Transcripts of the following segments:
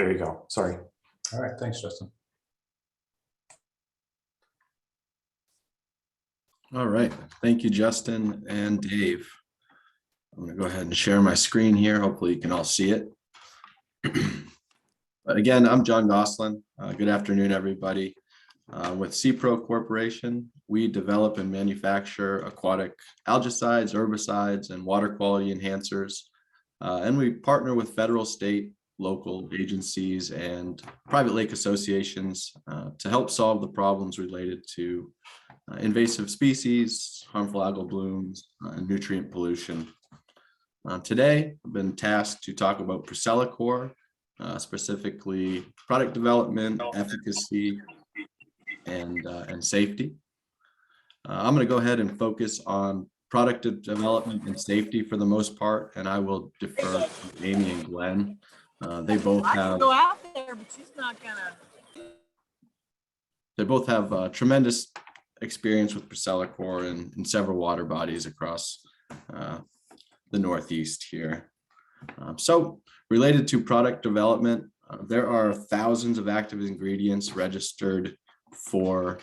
There you go. Sorry. All right, thanks, Justin. All right, thank you, Justin and Dave. I'm going to go ahead and share my screen here. Hopefully you can all see it. But again, I'm John Gosselin. Good afternoon, everybody. With CPRO Corporation, we develop and manufacture aquatic algicides, herbicides, and water quality enhancers. And we partner with federal, state, local agencies and private lake associations to help solve the problems related to invasive species, harmful algal blooms, and nutrient pollution. Today, I've been tasked to talk about procellicore, specifically product development, efficacy, and safety. I'm going to go ahead and focus on product development and safety for the most part, and I will defer to Amy and Glenn. They both have. Go out there, but she's not gonna. They both have tremendous experience with procellicore in several water bodies across the Northeast here. So related to product development, there are thousands of active ingredients registered for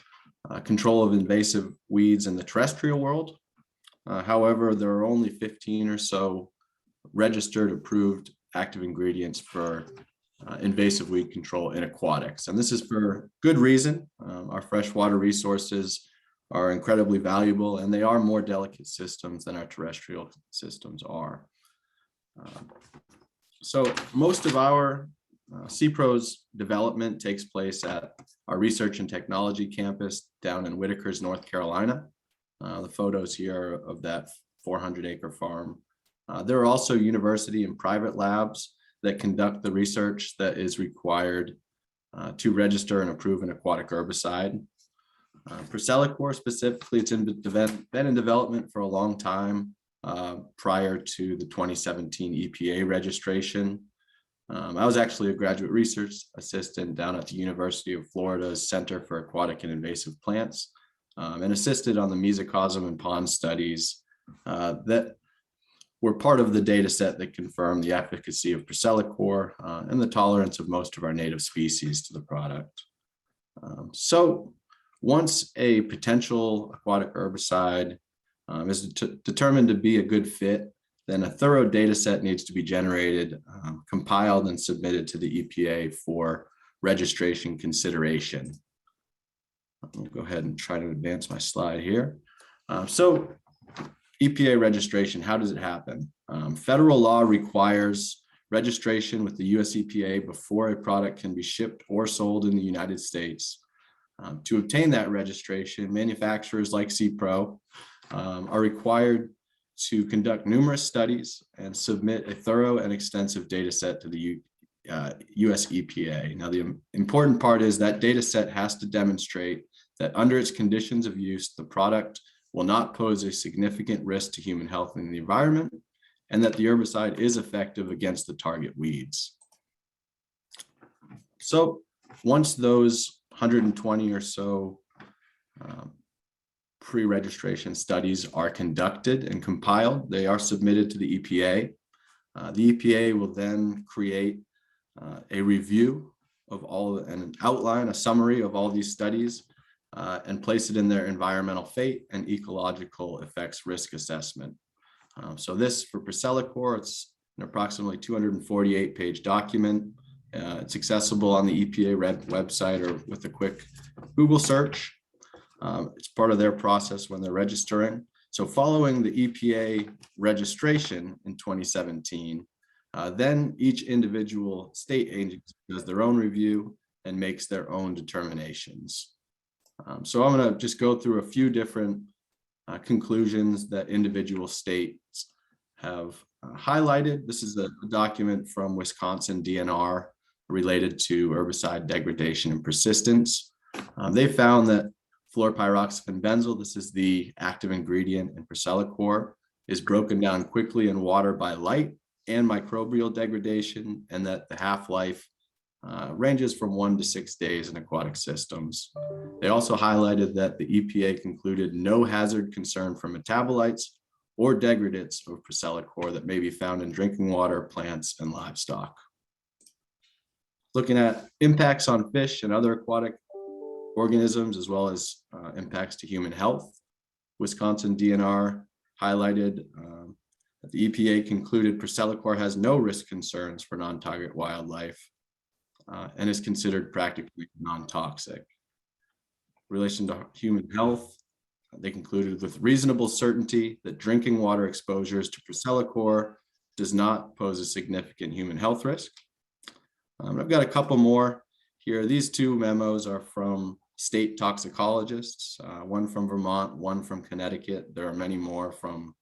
control of invasive weeds in the terrestrial world. However, there are only 15 or so registered approved active ingredients for invasive weed control in aquatics. And this is for good reason. Our freshwater resources are incredibly valuable, and they are more delicate systems than our terrestrial systems are. So most of our CPRO's development takes place at our research and technology campus down in Whitakers, North Carolina. The photos here are of that 400-acre farm. There are also university and private labs that conduct the research that is required to register and approve an aquatic herbicide. procellicore specifically, it's been in development for a long time prior to the 2017 EPA registration. I was actually a graduate research assistant down at the University of Florida's Center for Aquatic and Invasive Plants and assisted on the mesocosm and pond studies that were part of the data set that confirmed the efficacy of procellicore and the tolerance of most of our native species to the product. So once a potential aquatic herbicide is determined to be a good fit, then a thorough data set needs to be generated, compiled, and submitted to the EPA for registration consideration. I'll go ahead and try to advance my slide here. So EPA registration, how does it happen? Federal law requires registration with the US EPA before a product can be shipped or sold in the United States. To obtain that registration, manufacturers like CPRO are required to conduct numerous studies and submit a thorough and extensive data set to the US EPA. Now, the important part is that data set has to demonstrate that under its conditions of use, the product will not pose a significant risk to human health and the environment, and that the herbicide is effective against the target weeds. So once those 120 or so pre-registration studies are conducted and compiled, they are submitted to the EPA. The EPA will then create a review of all and an outline, a summary of all these studies and place it in their environmental fate and ecological effects risk assessment. So this for procellicore, it's an approximately 248-page document. It's accessible on the EPA website or with a quick Google search. It's part of their process when they're registering. So following the EPA registration in 2017, then each individual state agency does their own review and makes their own determinations. So I'm going to just go through a few different conclusions that individual states have highlighted. This is a document from Wisconsin DNR related to herbicide degradation and persistence. They found that fluorpyroxafen benzyl, this is the active ingredient in procellicore, is broken down quickly in water by light and microbial degradation, and that the half-life ranges from 1 to 6 days in aquatic systems. They also highlighted that the EPA concluded no hazard concern for metabolites or degradates of procellicore that may be found in drinking water, plants, and livestock. looking at impacts on fish and other aquatic organisms, as well as impacts to human health. Wisconsin DNR highlighted that the EPA concluded procellicore has no risk concerns for non-target wildlife and is considered practically non-toxic. In relation to human health, they concluded with reasonable certainty that drinking water exposures to procellicore does not pose a significant human health risk. I've got a couple more here. These two memos are from state toxicologists, one from Vermont, one from Connecticut. There are many more from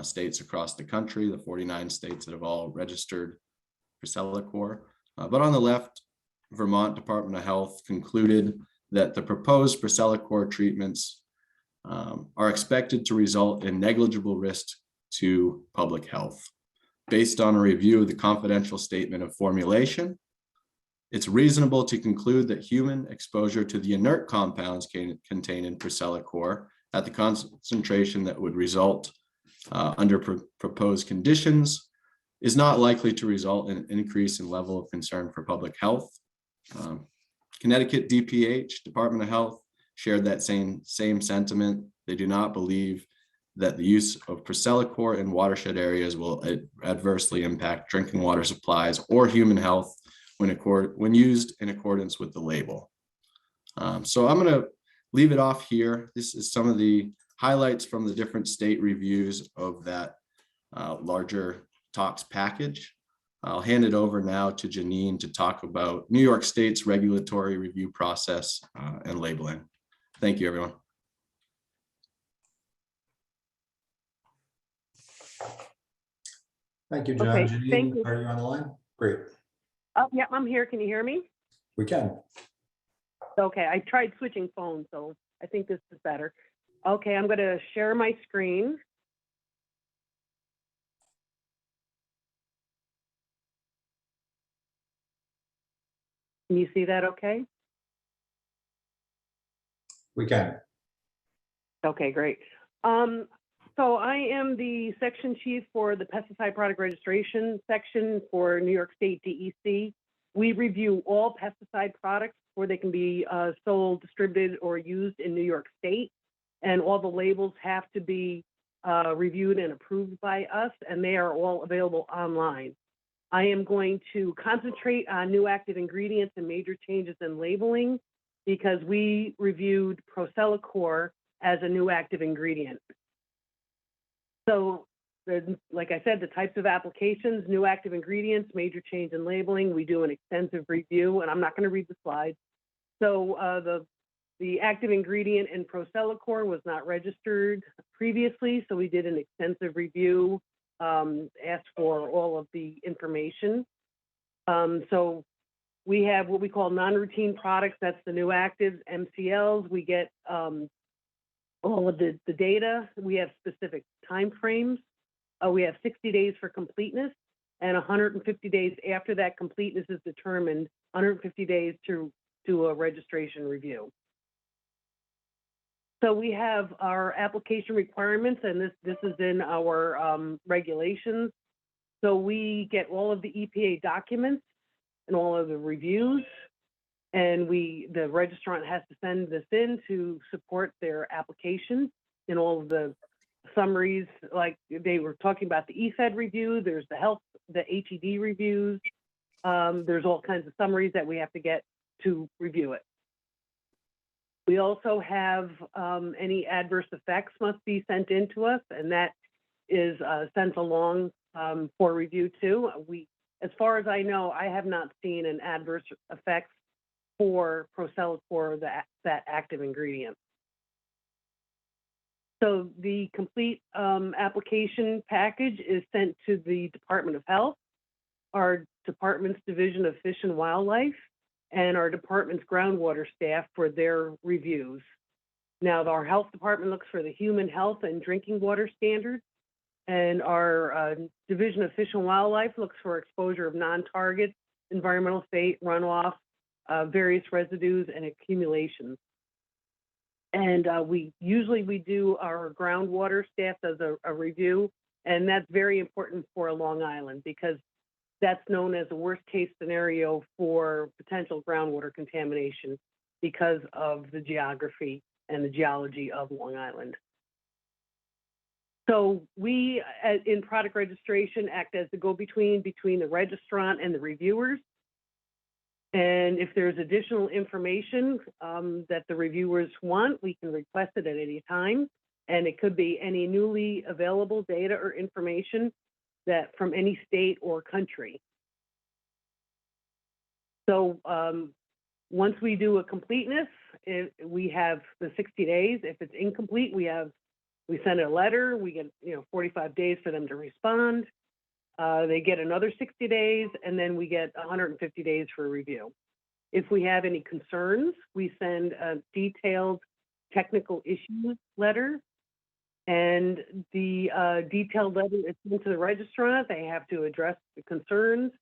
states across the country, the 49 states that have all registered procellicore. But on the left, Vermont Department of Health concluded that the proposed procellicore treatments are expected to result in negligible risk to public health. Based on a review of the confidential statement of formulation, it's reasonable to conclude that human exposure to the inert compounds contained in procellicore at the concentration that would result under proposed conditions is not likely to result in an increase in level of concern for public health. Connecticut DPH, Department of Health, shared that same sentiment. They do not believe that the use of procellicore in watershed areas will adversely impact drinking water supplies or human health when used in accordance with the label. So I'm going to leave it off here. This is some of the highlights from the different state reviews of that larger tox package. I'll hand it over now to Janine to talk about New York State's regulatory review process and labeling. Thank you, everyone. Thank you, John. Okay, Janine, thank you. are you on the line? Great. Oh, yeah, I'm here. Can you hear me? We can. Okay, I tried switching phones, so I think this is better. Okay, I'm going to share my screen. Can you see that okay? We can. Okay, great. So I am the section chief for the pesticide product registration section for New York State DEC. We review all pesticide products before they can be sold, distributed, or used in New York State. And all the labels have to be reviewed and approved by us, and they are all available online. I am going to concentrate on new active ingredients and major changes in labeling because we reviewed procellicore as a new active ingredient. So, like I said, the types of applications, new active ingredients, major change in labeling, we do an extensive review, and I'm not going to read the slides. So the active ingredient in procellicore was not registered previously, so we did an extensive review, asked for all of the information. So we have what we call non-routine products. That's the new actives, MCLs. We get all of the data. We have specific time frames. We have 60 days for completeness, and 150 days after that completeness is determined, 150 days to do a registration review. So we have our application requirements, and this is in our regulations. So we get all of the EPA documents and all of the reviews, and the registrant has to send this in to support their application in all of the summaries. Like they were talking about the EFED review, there's the HED reviews, there's all kinds of summaries that we have to get to review it. We also have any adverse effects must be sent in to us, and that is sent along for review too. As far as I know, I have not seen an adverse effects for procellicore, that active ingredient. So the complete application package is sent to the Department of Health, our department's Division of Fish and Wildlife, and our department's groundwater staff for their reviews. Now, our health department looks for the human health and drinking water standards, and our Division of Fish and Wildlife looks for exposure of non-targets, environmental state, runoff, various residues, and accumulations. And we do our groundwater staff does a review, and that's very important for Long Island because That's known as a worst case scenario for potential groundwater contamination because of the geography and the geology of Long Island. So we, in product registration, act as the go-between between the registrant and the reviewers. And if there's additional information that the reviewers want, we can request it at any time. And it could be any newly available data or information that from any state or country. So once we do a completeness, we have the 60 days. If it's incomplete, we send a letter. We get 45 days for them to respond. They get another 60 days, and then we get 150 days for review. If we have any concerns, we send a detailed technical issues letter. And the detailed letter is sent to the registrant. They have to address the concerns.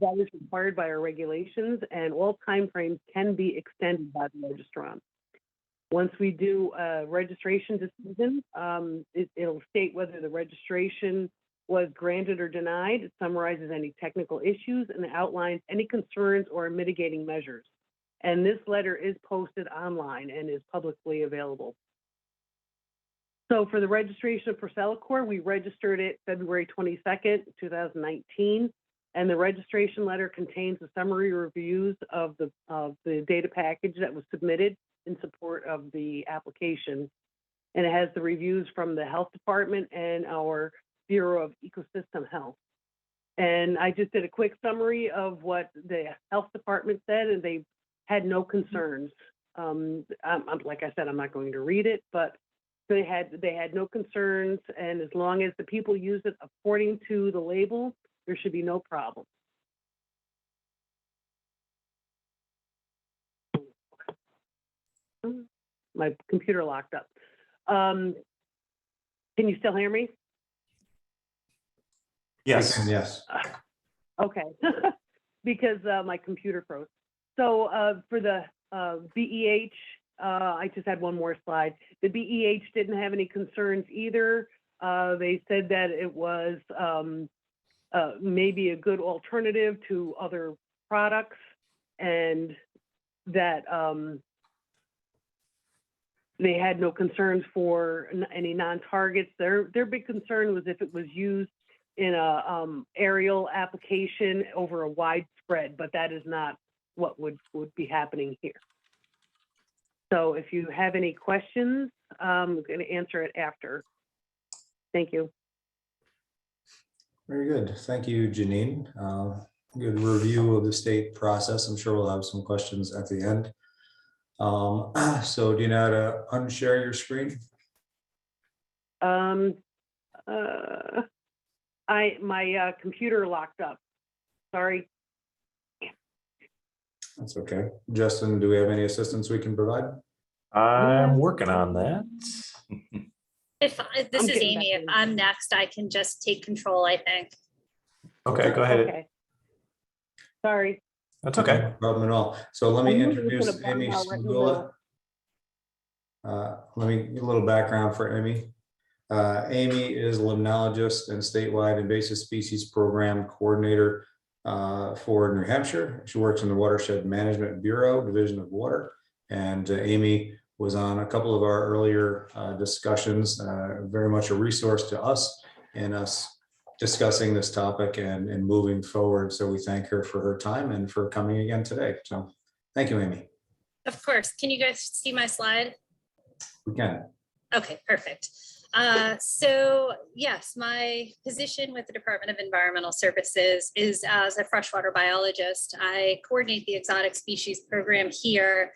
That is required by our regulations, and all timeframes can be extended by the registrant. Once we do a registration decision, it'll state whether the registration was granted or denied. It summarizes any technical issues and outlines any concerns or mitigating measures. And this letter is posted online and is publicly available. So for the registration of procellicore, we registered it February 22nd, 2019. And the registration letter contains a summary reviews of the data package that was submitted in support of the application. And it has the reviews from the health department and our Bureau of Ecosystem Health. And I just did a quick summary of what the health department said, and they had no concerns. Like I said, I'm not going to read it, but they had no concerns. And as long as the people use it according to the label, there should be no problem. My computer locked up. Can you still hear me? Yes. Yes. Okay, because my computer froze. So for the BEH, I just had one more slide. The BEH didn't have any concerns either. They said that it was maybe a good alternative to other products, and that they had no concerns for any non-targets. Their big concern was if it was used in a aerial application over a wide spread, but that is not what would be happening here. So if you have any questions, I'm going to answer it after. Thank you. Very good. Thank you, Janine. Good review of the state process. I'm sure we'll have some questions at the end. So do you know how to unshare your screen? My computer locked up. Sorry. That's okay. Justin, do we have any assistance we can provide? I'm working on that. If this I'm is getting Amy, back if in. I'm next, I can just take control, I think. Okay, go ahead. Okay. Sorry. That's okay. No problem at all. So let me I'm moving to introduce the bottom Amy now, right in the Smagula. Let me give a little background for Amy. Amy is a limnologist and statewide invasive species program coordinator for New Hampshire. She works in the Watershed Management Bureau, Division of Water. And Amy was on a couple of our earlier discussions, very much a resource to us and us discussing this topic and moving forward. So we thank her for her time and for coming again today. So thank you, Amy. Of course. Can you guys see my slide? We can. Okay, perfect. So yes, my position with the Department of Environmental Services is as a freshwater biologist. I coordinate the exotic species program here.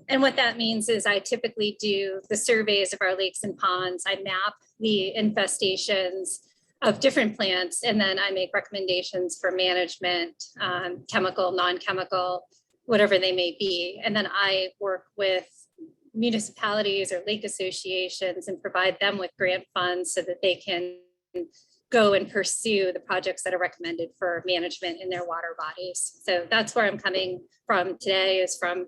And what that means is I typically do the surveys of our lakes and ponds. I map the infestations of different plants, and then I make recommendations for management, chemical, non-chemical, whatever they may be. And then I work with municipalities or lake associations and provide them with grant funds so that they can go and pursue the projects that are recommended for management in their water bodies. So that's where I'm coming from today, is from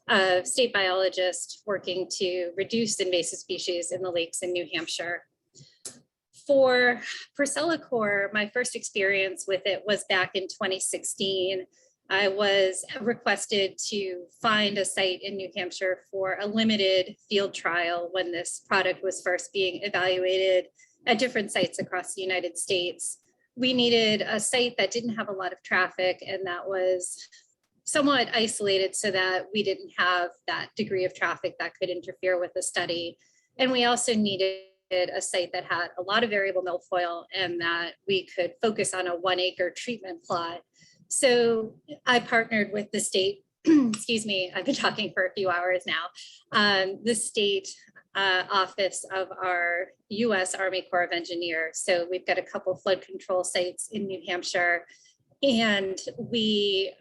a state biologist working to reduce invasive species in the lakes in New Hampshire. For procellicore, my first experience with it was back in 2016. I was requested to find a site in New Hampshire for a limited field trial when this product was first being evaluated at different sites across the United States. We needed a site that didn't have a lot of traffic and that was somewhat isolated so that we didn't have that degree of traffic that could interfere with the study. And we also needed a site that had a lot of variable milfoil and that we could focus on a 1 acre treatment plot. So I partnered with the state, excuse me, I've been talking for a few hours now, the state office of our US Army Corps of Engineers. So we've got a couple flood control sites in New Hampshire, and we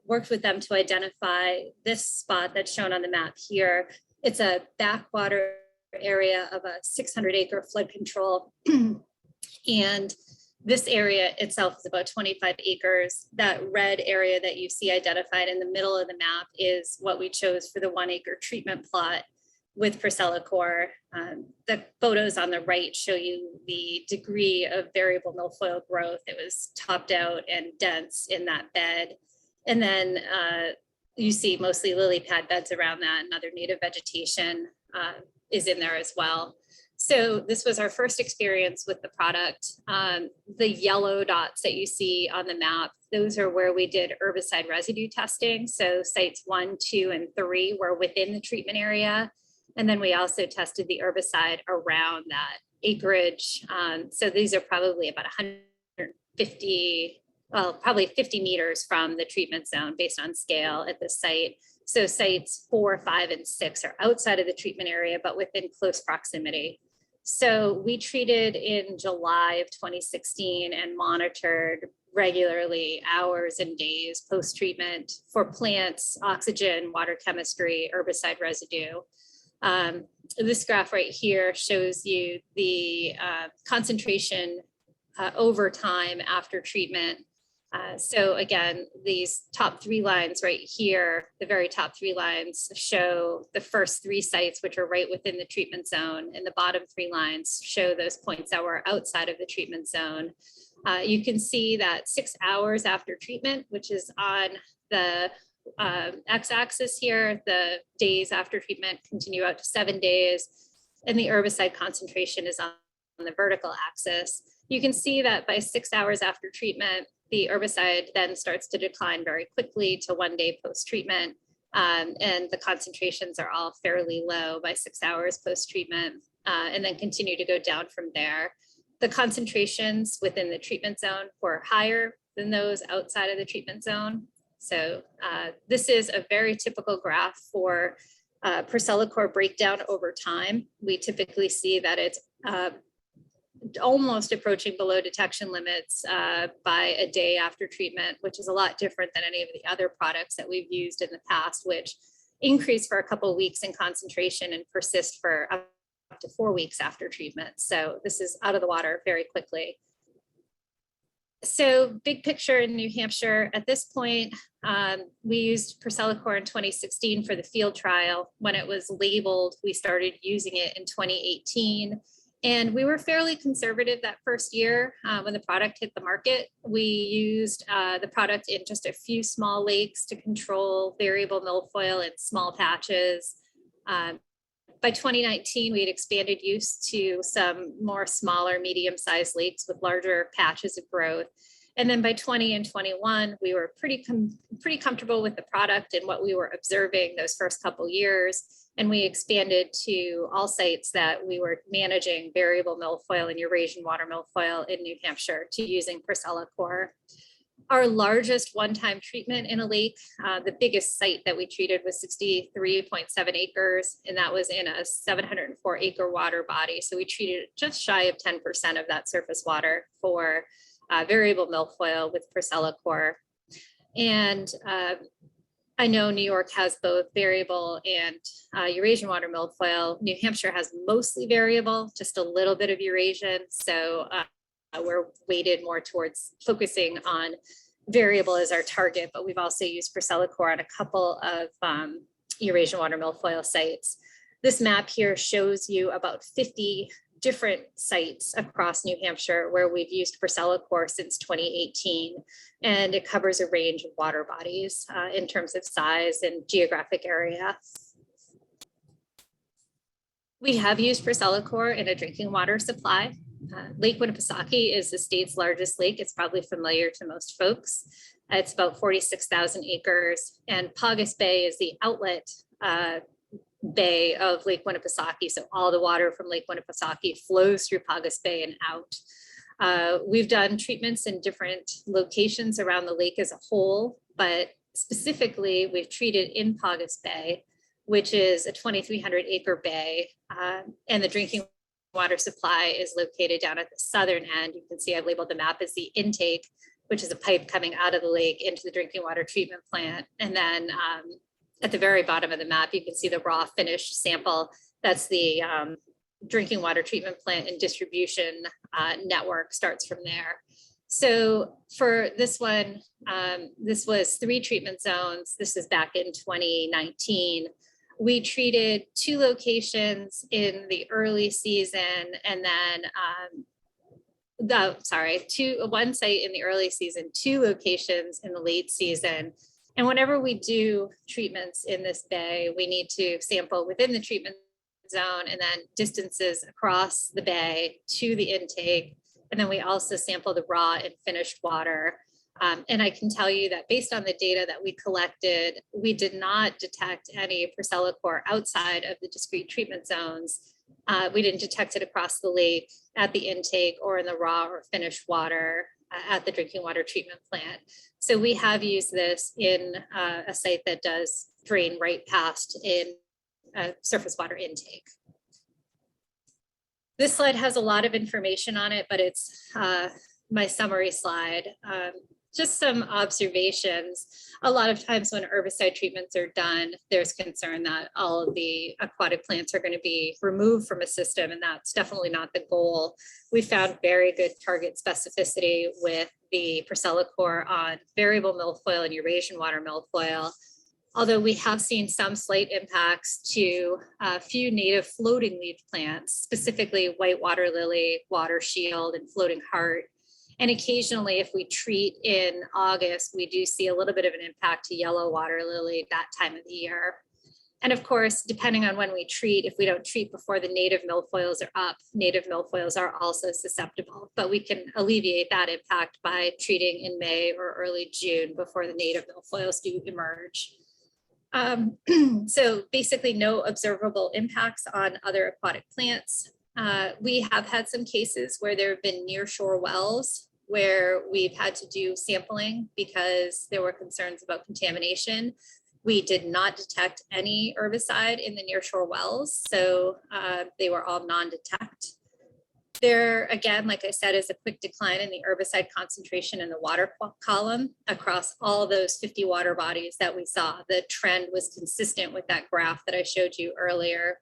worked with them to identify this spot that's shown on the map here. It's a backwater area of a 600 acre flood control. And this area itself is about 25 acres. That red area that you see identified in the middle of the map is what we chose for the 1 acre treatment plot with procellicore. The photos on the right show you the degree of variable milfoil growth. It was topped out and dense in that bed. And then you see mostly lily pad beds around that, and other native vegetation is in there as well. So this was our first experience with the product. The yellow dots that you see on the map, those are where we did herbicide residue testing. So sites 1, 2, and 3 were within the treatment area. And then we also tested the herbicide around that acreage. So these are probably about 150, well, probably 50 meters from the treatment zone based on scale at this site. So sites 4, 5, and 6 are outside of the treatment area, but within close proximity. So we treated in July of 2016 and monitored regularly hours and days post-treatment for plants, oxygen, water chemistry, herbicide residue. This graph right here shows you the concentration over time after treatment. So again, these top 3 lines right here, the very top 3 lines show the first 3 sites, which are right within the treatment zone, and the bottom 3 lines show those points that were outside of the treatment zone. You can see that 6 hours after treatment, which is on the x-axis here, the days after treatment continue out to 7 days, and the herbicide concentration is on the vertical axis. You can see that by 6 hours after treatment, the herbicide then starts to decline very quickly to 1 day post-treatment, and the concentrations are all fairly low by 6 hours post-treatment, and then continue to go down from there. The concentrations within the treatment zone were higher than those outside of the treatment zone. So this is a very typical graph for procellicore breakdown over time. We typically see that it's almost approaching below detection limits by a day after treatment, which is a lot different than any of the other products that we've used in the past, which increase for a couple of weeks in concentration and persist for up to 4 weeks after treatment. So this is out of the water very quickly. So big picture in New Hampshire, at this point, we used procellicore in 2016 for the field trial. When it was labeled, we started using it in 2018. And we were fairly conservative that first year when the product hit the market. We used the product in just a few small lakes to control variable milfoil in small patches. By 2019, we had expanded use to some more smaller, medium-sized lakes with larger patches of growth. And then by 20 and 21, we were pretty comfortable with the product and what we were observing those first couple years. And we expanded to all sites that we were managing variable milfoil and Eurasian watermilfoil in New Hampshire to using procellicore. Our largest one-time treatment in a lake, the biggest site that we treated was 63.7 acres, and that was in a 704 acre water body. So we treated just shy of 10% of that surface water for variable milfoil with procellicore. And I know New York has both variable and Eurasian water milfoil. New Hampshire has mostly variable, just a little bit of Eurasian. So we're weighted more towards focusing on variable as our target, but we've also used procellicore on a couple of Eurasian water milfoil sites. This map here shows you about 50 different sites across New Hampshire where we've used ProcellaCOR since 2018, and it covers a range of water bodies in terms of size and geographic area. We have used ProcellaCOR in a drinking water supply. Lake Winnipesaukee is the state's largest lake. It's probably familiar to most folks. It's about 46,000 acres, and Paugus Bay is the outlet bay of Lake Winnipesaukee. So all the water from Lake Winnipesaukee flows through Paugus Bay and out. We've done treatments in different locations around the lake as a whole, but specifically we've treated in Paugus Bay, which is a 2,300 acre bay, and the drinking water supply is located down at the southern end. You can see I've labeled the map as the intake, which is a pipe coming out of the lake into the drinking water treatment plant. And then at the very bottom of the map, you can see the raw finished sample. That's the drinking water treatment plant and distribution network starts from there. So for this one, this was 3 treatment zones. This is back in 2019. We treated 2 locations in the early season, and then one site in the early season, 2 locations in the late season. And whenever we do treatments in this bay, we need to sample within the treatment zone and then distances across the bay to the intake. And then we also sample the raw and finished water. And I can tell you that based on the data that we collected, we did not detect any ProcellaCOR outside of the discrete treatment zones. We didn't detect it across the lake, at the intake, or in the raw or finished water at the drinking water treatment plant. So we have used this in a site that does drain right past in surface water intake. This slide has a lot of information on it, but it's my summary slide. Just some observations. A lot of times when herbicide treatments are done, there's concern that all of the aquatic plants are going to be removed from a system, and that's definitely not the goal. We found very good target specificity with the ProcellaCOR on variable milfoil and eurasian watermilfoil, although we have seen some slight impacts to a few native floating leaf plants, specifically white water lily, water shield, and floating heart. And occasionally, if we treat in August, we do see a little bit of an impact to yellow water lily that time of the year. And of course, depending on when we treat, if we don't treat before the native milfoils are up, native milfoils are also susceptible, but we can alleviate that impact by treating in May or early June before the native milfoils do emerge. So basically no observable impacts on other aquatic plants. We have had some cases where there have been nearshore wells where we've had to do sampling because there were concerns about contamination. We did not detect any herbicide in the nearshore wells, so they were all non-detect. There, again, like I said, is a quick decline in the herbicide concentration in the water column across all those 50 water bodies that we saw. The trend was consistent with that graph that I showed you earlier.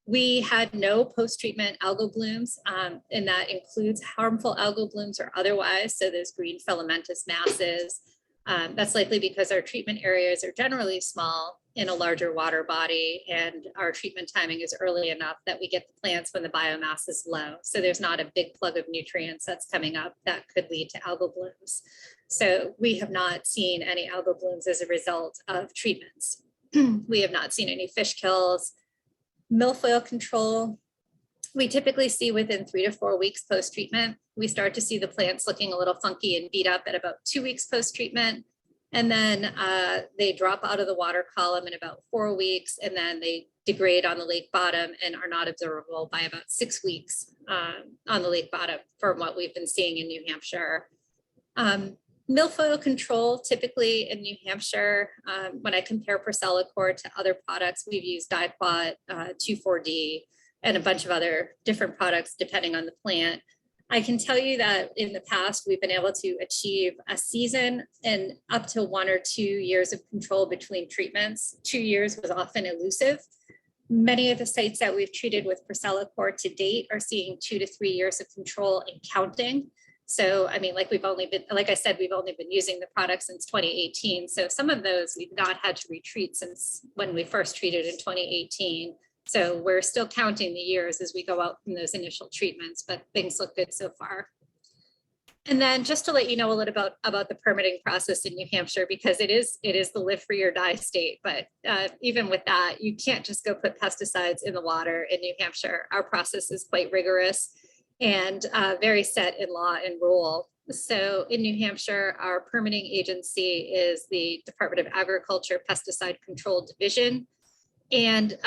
We had no post-treatment algal blooms, and that includes harmful algal blooms or otherwise, so those green filamentous masses. That's likely because our treatment areas are generally small in a larger water body, and our treatment timing is early enough that we get the plants when the biomass is low. So there's not a big plug of nutrients that's coming up that could lead to algal blooms. So we have not seen any algal blooms as a result of treatments. We have not seen any fish kills. Milfoil control, we typically see within 3 to 4 weeks post-treatment. We start to see the plants looking a little funky and beat up at about 2 weeks post-treatment. And then they drop out of the water column in about 4 weeks, and then they degrade on the lake bottom and are not observable by about 6 weeks on the lake bottom from what we've been seeing in New Hampshire. Milfoil control, typically in New Hampshire, when I compare ProcellaCOR to other products, we've used Diquat, 2,4-D, and a bunch of other different products depending on the plant. I can tell you that in the past, we've been able to achieve a season and up to 1 or 2 years of control between treatments. 2 years was often elusive. Many of the sites that we've treated with ProcellaCOR to date are seeing 2 to 3 years of control and counting. So, I mean, like I said, we've only been using the product since 2018. So some of those we've not had to retreat since when we first treated in 2018. So we're still counting the years as we go out from those initial treatments, but things look good so far. And then just to let you know a little about the permitting process in New Hampshire, because it is the live free or die state. But even with that, you can't just go put pesticides in the water in New Hampshire. Our process is quite rigorous and very set in law and rule. So in New Hampshire, our permitting agency is the Department of Agriculture Pesticide Control Division. And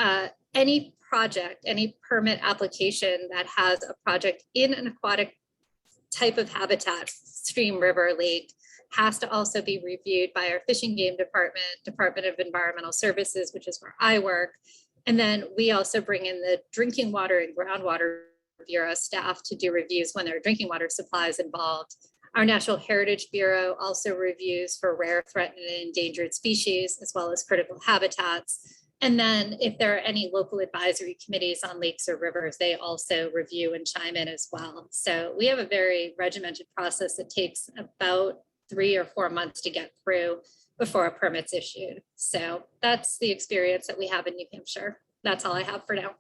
any project, any permit application that has a project in an aquatic type of habitat, stream, river, lake, has to also be reviewed by our Fish and Game Department, Department of Environmental Services, which is where I work. And then we also bring in the Drinking Water and Groundwater Bureau staff to do reviews when there are drinking water supplies involved. Our National Heritage Bureau also reviews for rare, threatened, and endangered species, as well as critical habitats. And then if there are any local advisory committees on lakes or rivers, they also review and chime in as well. So we have a very regimented process that takes about 3 or 4 months to get through before a permit's issued. So that's the experience that we have in New Hampshire. That's all I have for now.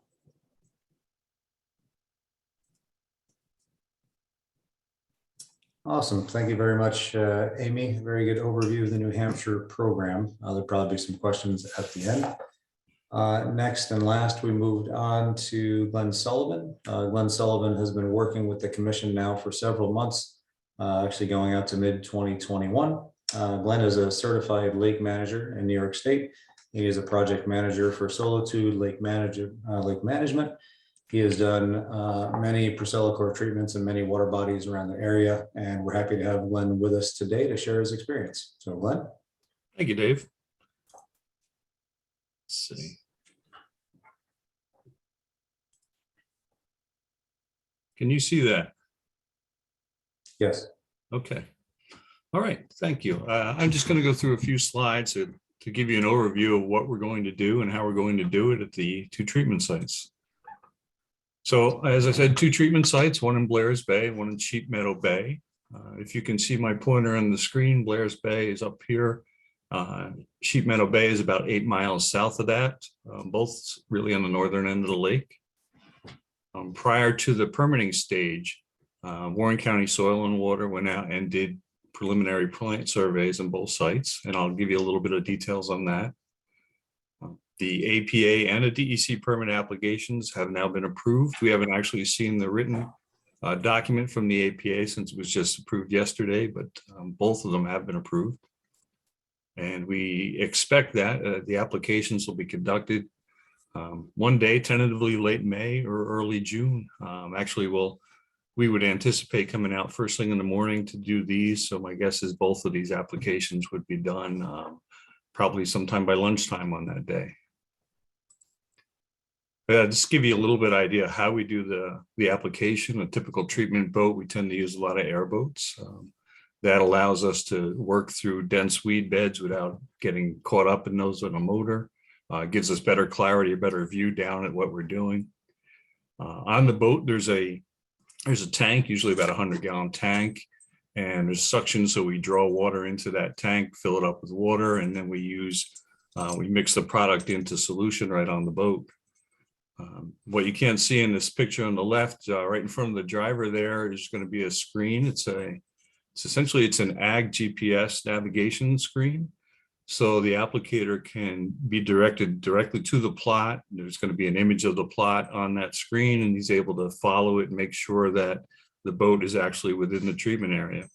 Awesome. Thank you very much, Amy. Very good overview of the New Hampshire program. There'll probably be some questions at the end. Next and last, we moved on to Glenn Sullivan. Glenn Sullivan has been working with the commission now for several months, actually going out to mid-2021. Glenn is a certified lake manager in New York State. He is a project manager for Solitude Lake Management. He has done many procellicore treatments in many water bodies around the area, and we're happy to have Glenn with us today to share his experience. So Glenn. Thank you, Dave. Let's see. Can you see that? Yes. Okay. All right. Thank you. I'm just going to go through a few slides to give you an overview of what we're going to do and how we're going to do it at the 2 treatment sites. So as I said, 2 treatment sites, one in Blair's Bay, one in Sheep Meadow Bay. If you can see my pointer on the screen, Blair's Bay is up here. Sheep Meadow Bay is about 8 miles south of that, both really on the northern end of the lake. Prior to the permitting stage, Warren County Soil and Water went out and did preliminary plant surveys on both sites, and I'll give you a little bit of details on that. The APA and a DEC permit applications have now been approved. We haven't actually seen the written document from the APA since it was just approved yesterday, but both of them have been approved. And we expect that the applications will be conducted one day, tentatively late May or early June. Actually, we would anticipate coming out first thing in the morning to do these. So my guess is both of these applications would be done probably sometime by lunchtime on that day. Just give you a little bit idea how we do the application. A typical treatment boat, we tend to use a lot of airboats. That allows us to work through dense weed beds without getting caught up in those on a motor. Gives us better clarity, a better view down at what we're doing. On the boat, there's a tank, usually about 100-gallon tank, and there's suction, so we draw water into that tank, fill it up with water, and then we mix the product into solution right on the boat. What you can't see in this picture on the left, right in front of the driver there, is going to be a screen. It's essentially an ag GPS navigation screen. So the applicator can be directed directly to the plot. There's going to be an image of the plot on that screen, and he's able to follow it and make sure that the boat is actually within the treatment area.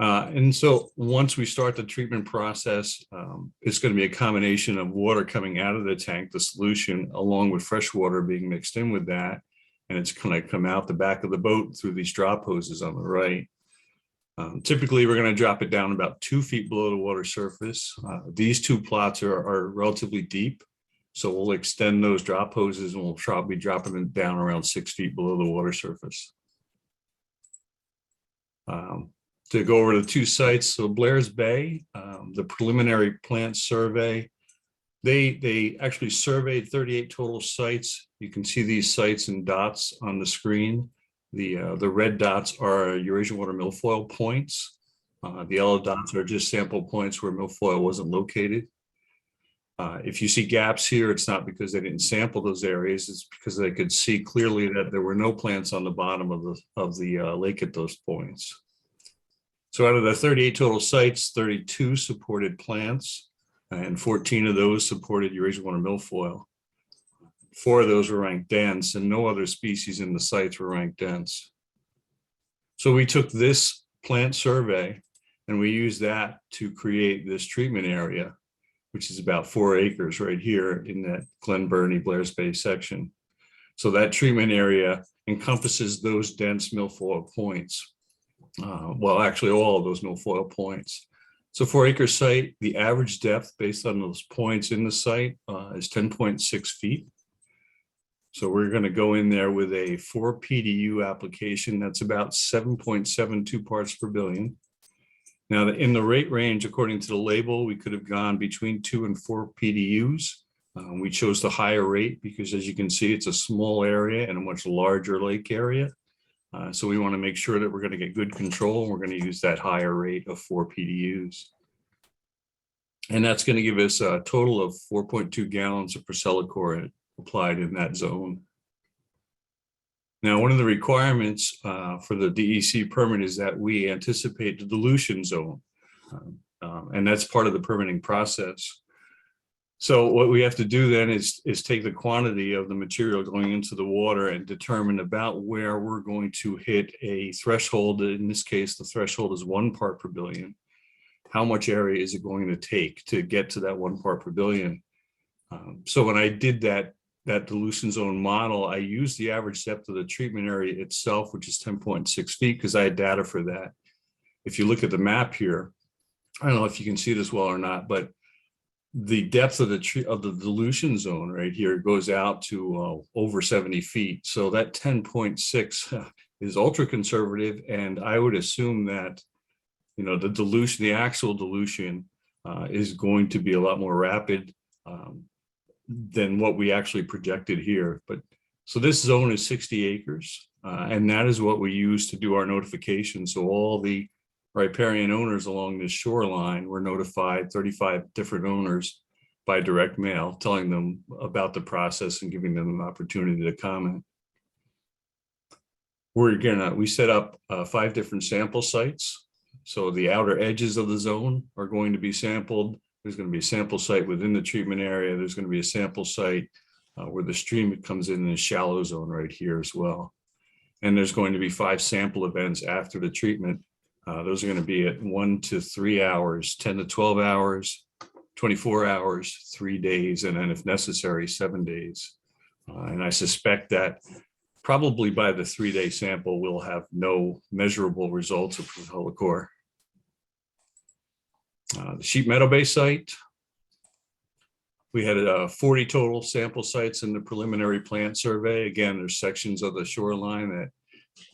And so once we start the treatment process, it's going to be a combination of water coming out of the tank, the solution, along with fresh water being mixed in with that. And it's going to come out the back of the boat through these drop hoses on the right. Typically, we're going to drop it down about 2 feet below the water surface. These 2 plots are relatively deep. So we'll extend those drop hoses and we'll probably be dropping it down around 6 feet below the water surface. To go over the 2 sites, so Blair's Bay, the preliminary plant survey, they actually surveyed 38 total sites. You can see these sites in dots on the screen. The red dots are Eurasian watermilfoil points. The yellow dots are just sample points where milfoil wasn't located. If you see gaps here, it's not because they didn't sample those areas, it's because they could see clearly that there were no plants on the bottom of the lake at those points. So out of the 38 total sites, 32 supported plants, and 14 of those supported eurasian watermilfoil. 4 of those were ranked dense, and no other species in the sites were ranked dense. So we took this plant survey and we used that to create this treatment area, which is about 4 acres right here in that Glen Burnie, Blair's Bay section. So that treatment area encompasses those dense milfoil points. Well, actually all of those milfoil points. So 4-acre site, the average depth based on those points in the site is 10.6 feet. So we're going to go in there with a 4 PDU application that's about 7.72 parts per billion. Now, in the rate range, according to the label, we could have gone between 2 and 4 PDUs. We chose the higher rate because, as you can see, it's a small area and a much larger lake area. So we want to make sure that we're going to get good control, and we're going to use that higher rate of 4 PDUs. And that's going to give us a total of 4.2 gallons of procellicore applied in that zone. Now, one of the requirements for the DEC permit is that we anticipate the dilution zone, and that's part of the permitting process. So what we have to do then is take the quantity of the material going into the water and determine about where we're going to hit a threshold. In this case, the threshold is 1 part per billion. How much area is it going to take to get to that 1 part per billion? So when I did that dilution zone model, I used the average depth of the treatment area itself, which is 10.6 feet, because I had data for that. If you look at the map here, I don't know if you can see this well or not, but the depth of the dilution zone right here goes out to over 70 feet. So that 10.6 is ultra conservative, and I would assume that, you know, the dilution, the actual dilution, is going to be a lot more rapid than what we actually projected here. But so this zone is 60 acres, and that is what we use to do our notification. So all the riparian owners along this shoreline were notified, 35 different owners, by direct mail, telling them about the process and giving them an opportunity to comment. We set up 5 different sample sites. So the outer edges of the zone are going to be sampled. There's going to be a sample site within the treatment area. There's going to be a sample site where the stream comes in the shallow zone right here as well. And there's going to be 5 sample events after the treatment. Those are going to be at 1 to 3 hours, 10 to 12 hours, 24 hours, 3 days, and then if necessary, 7 days. And I suspect that probably by the 3-day sample, we'll have no measurable results of procellicore. The Sheep Meadow Bay site, we had 40 total sample sites in the preliminary plant survey. Again, there's sections of the shoreline that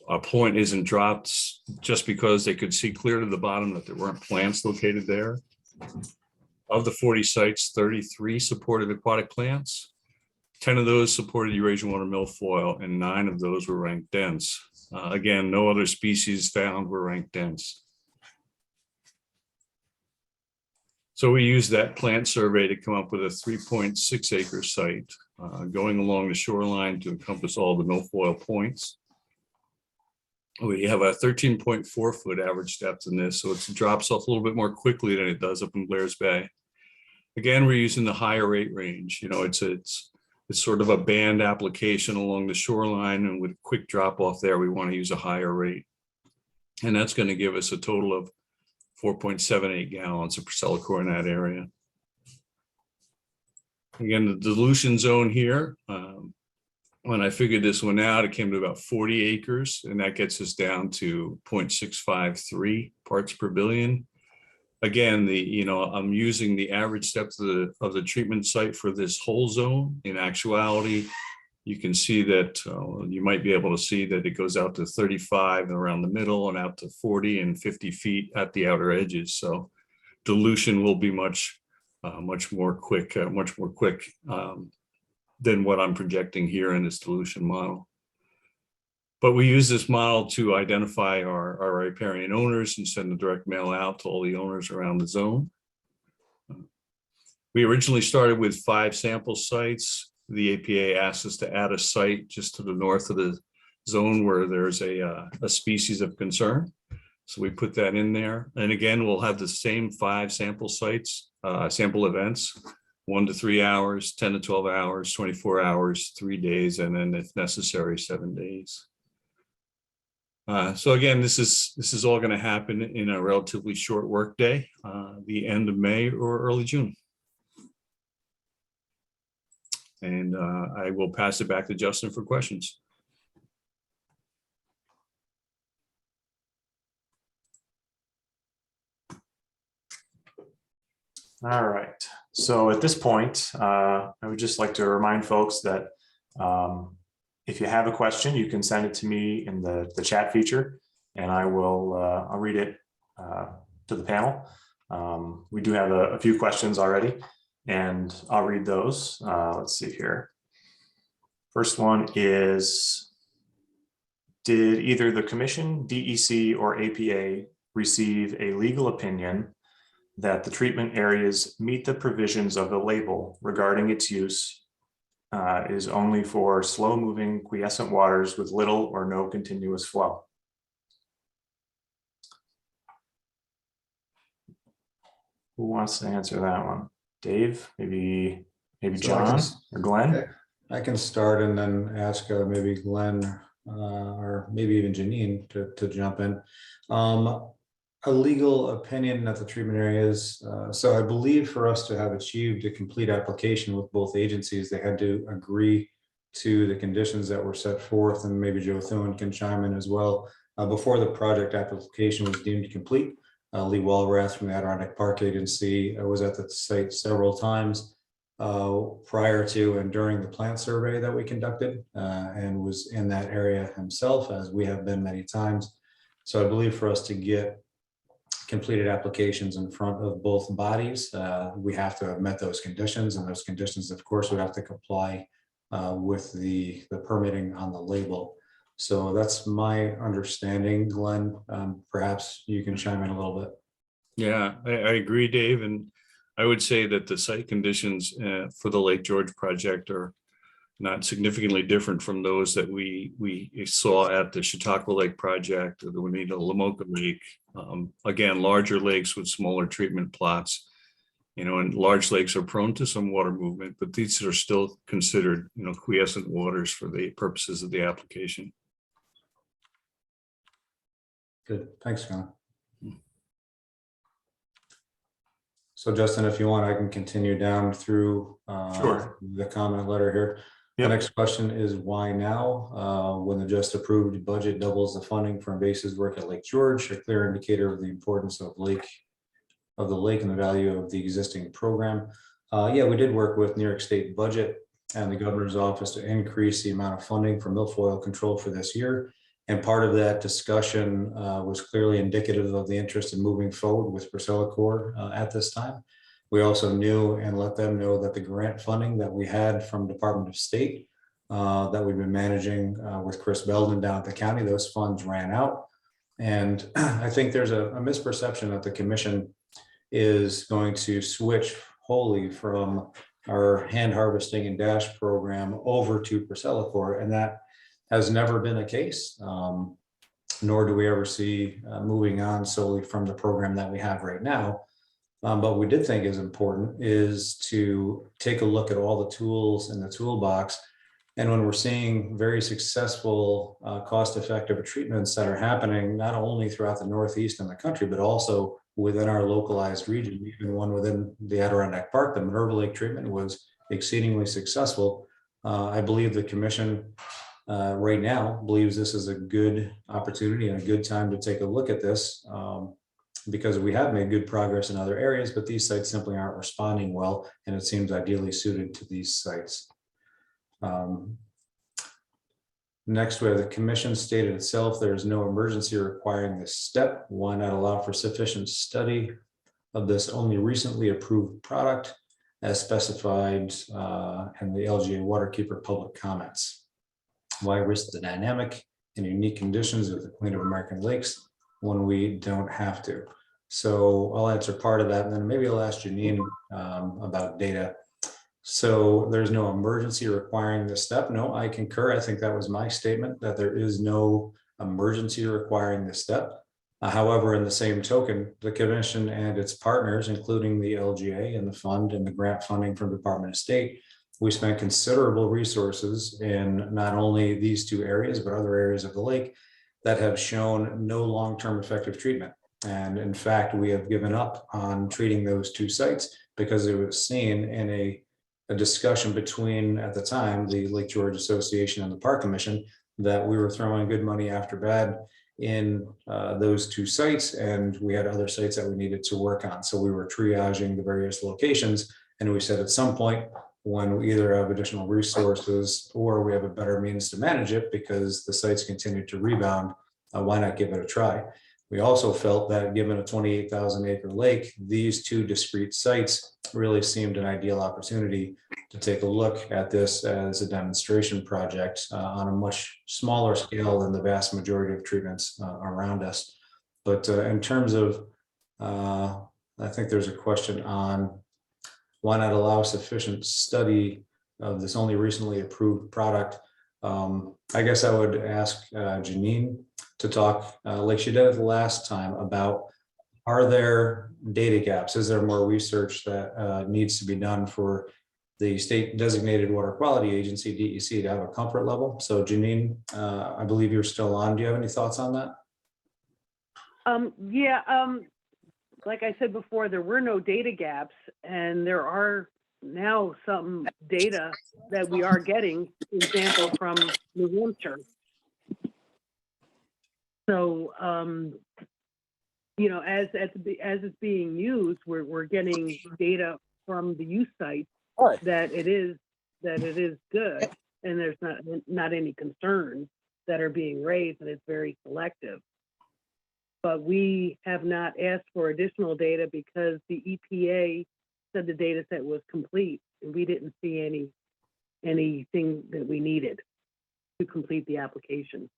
a point isn't dropped just because they could see clear to the bottom that there weren't plants located there. Of the 40 sites, 33 supported aquatic plants. 10 of those supported eurasian watermilfoil, and 9 of those were ranked dense. Again, no other species found were ranked dense. So we used that plant survey to come up with a 3.6 acre site going along the shoreline to encompass all the milfoil points. We have a 13.4 foot average depth in this, so it drops off a little bit more quickly than it does up in Blair's Bay. Again, we're using the higher rate range. You know, it's sort of a band application along the shoreline, and with a quick drop off there, we want to use a higher rate. And that's going to give us a total of 4.78 gallons of procellicore in that area. Again, the dilution zone here, when I figured this one out, it came to about 40 acres, and that gets us down to 0.653 parts per billion. Again, I'm using the step of the treatment site for this whole zone. In actuality, you can see that you might be able to see that it goes out to 35 and around the middle, and out to 40 and 50 feet at the outer edges. So dilution will be much more quick than what I'm projecting here in this dilution model. But we use this model to identify our riparian owners and send the direct mail out to all the owners around the zone. We originally started with 5 sample sites. The APA asked us to add a site just to the north of the zone where there's a species of concern. So we put that in there. And again, we'll have the same 5 sample sites, sample events, 1 to 3 hours, 10 to 12 hours, 24 hours, 3 days, and then if necessary, 7 days. So again, this is all going to happen in a relatively short work day, the end of May or early June. And I will pass it back to Justin for questions. All right. So at this point, I would just like to remind folks that if you have a question, you can send it to me in the chat feature, and I'll read it to the panel. We do have a few questions already, and I'll read those. Let's see here. First one is, did either the Commission, DEC, or APA receive a legal opinion that the treatment areas meet the provisions of the label regarding its use is only for slow-moving quiescent waters with little or no continuous flow? Who wants to answer that one? Dave, maybe John or Glenn? I can start and then ask maybe Glenn or maybe even Janine to jump in. A legal opinion that the treatment areas. So I believe for us to have achieved a complete application with both agencies, they had to agree to the conditions that were set forth, and maybe Joe Thune can chime in as well. Before the project application was deemed complete, Lee Walrath from the Adirondack Park Agency was at the site several times prior to and during the plant survey that we conducted, and was in that area himself, as we have been many times. So I believe for us to get completed applications in front of both bodies, we have to have met those conditions, and those conditions, of course, would have to comply with the permitting on the label. So that's my understanding. Glenn, perhaps you can chime in a little bit. Yeah, I agree, Dave. And I would say that the site conditions for the Lake George project are not significantly different from those that we saw at the Chautauqua Lake project or the Juanita Lamoka Lake. Again, larger lakes with smaller treatment plots, and large lakes are prone to some water movement, but these are still considered, quiescent waters for the purposes of the application. Good, thanks, Glenn. So Justin, if you want, I can continue down through Sure. the comment letter here. Yep. The next question is, why now? When the just approved budget doubles the funding for invasive work at Lake George, a clear indicator of the importance of the lake and the value of the existing program. Yeah, we did work with New York State budget and the governor's office to increase the amount of funding for milfoil control for this year. And part of that discussion was clearly indicative of the interest in moving forward with procellicore at this time. We also knew and let them know that the grant funding that we had from Department of State that we've been managing with Chris Belden down at the county, those funds ran out. And I think there's a misperception that the commission is going to switch wholly from our hand harvesting and dash program over to procellicore, and that has never been the case, nor do we ever see moving on solely from the program that we have right now. But we did think is important is to take a look at all the tools in the toolbox. And when we're seeing very successful, cost-effective treatments that are happening, not only throughout the Northeast and the country, but also within our localized region, even one within the Adirondack Park, the Minerva Lake treatment was exceedingly successful. I believe the commission right now believes this is a good opportunity and a good time to take a look at this. Because we have made good progress in other areas, but these sites simply aren't responding well, and it seems ideally suited to these sites. Next, we have the commission stated itself, there is no emergency requiring this step. Why not allow for sufficient study of this only recently approved product as specified in the LGA Waterkeeper public comments? Why risk the dynamic and unique conditions of the Queen of American Lakes when we don't have to? So I'll answer part of that, and then maybe I'll ask Janine about data. So there's no emergency requiring this step. No, I concur. I think that was my statement, that there is no emergency requiring this step. However, in the same token, the commission and its partners, including the LGA and the fund and the grant funding from Department of State, we spent considerable resources in not only these two areas, but other areas of the lake that have shown no long-term effective treatment. And in fact, we have given up on treating those two sites because it was seen in a discussion between, at the time, the Lake George Association and the Park Commission, that we were throwing good money after bad in those two sites, and we had other sites that we needed to work on. So we were triaging the various locations, and we said at some point, when we either have additional resources or we have a better means to manage it because the sites continue to rebound, why not give it a try? We also felt that given a 28,000 acre lake, these two discrete sites really seemed an ideal opportunity to take a look at this as a demonstration project on a much smaller scale than the vast majority of treatments around us. But in terms of, I think there's a question on why not allow sufficient study of this only recently approved product. I guess I would ask Janine to talk, like she did the last time, about, are there data gaps? Is there more research that needs to be done for the state designated water quality agency, DEC, to have a comfort level? So Janine, I believe you're still on. Do you have any thoughts on that? Like I said before, there were no data gaps, and there are now some data that we are getting, example from New Hampshire. So, you know, as it's being used, we're getting data from the use site that it is good, and there's not any concerns that are being raised, and it's very selective. But we have not asked for additional data because the EPA said the data set was complete, and we didn't see anything that we needed to complete the application.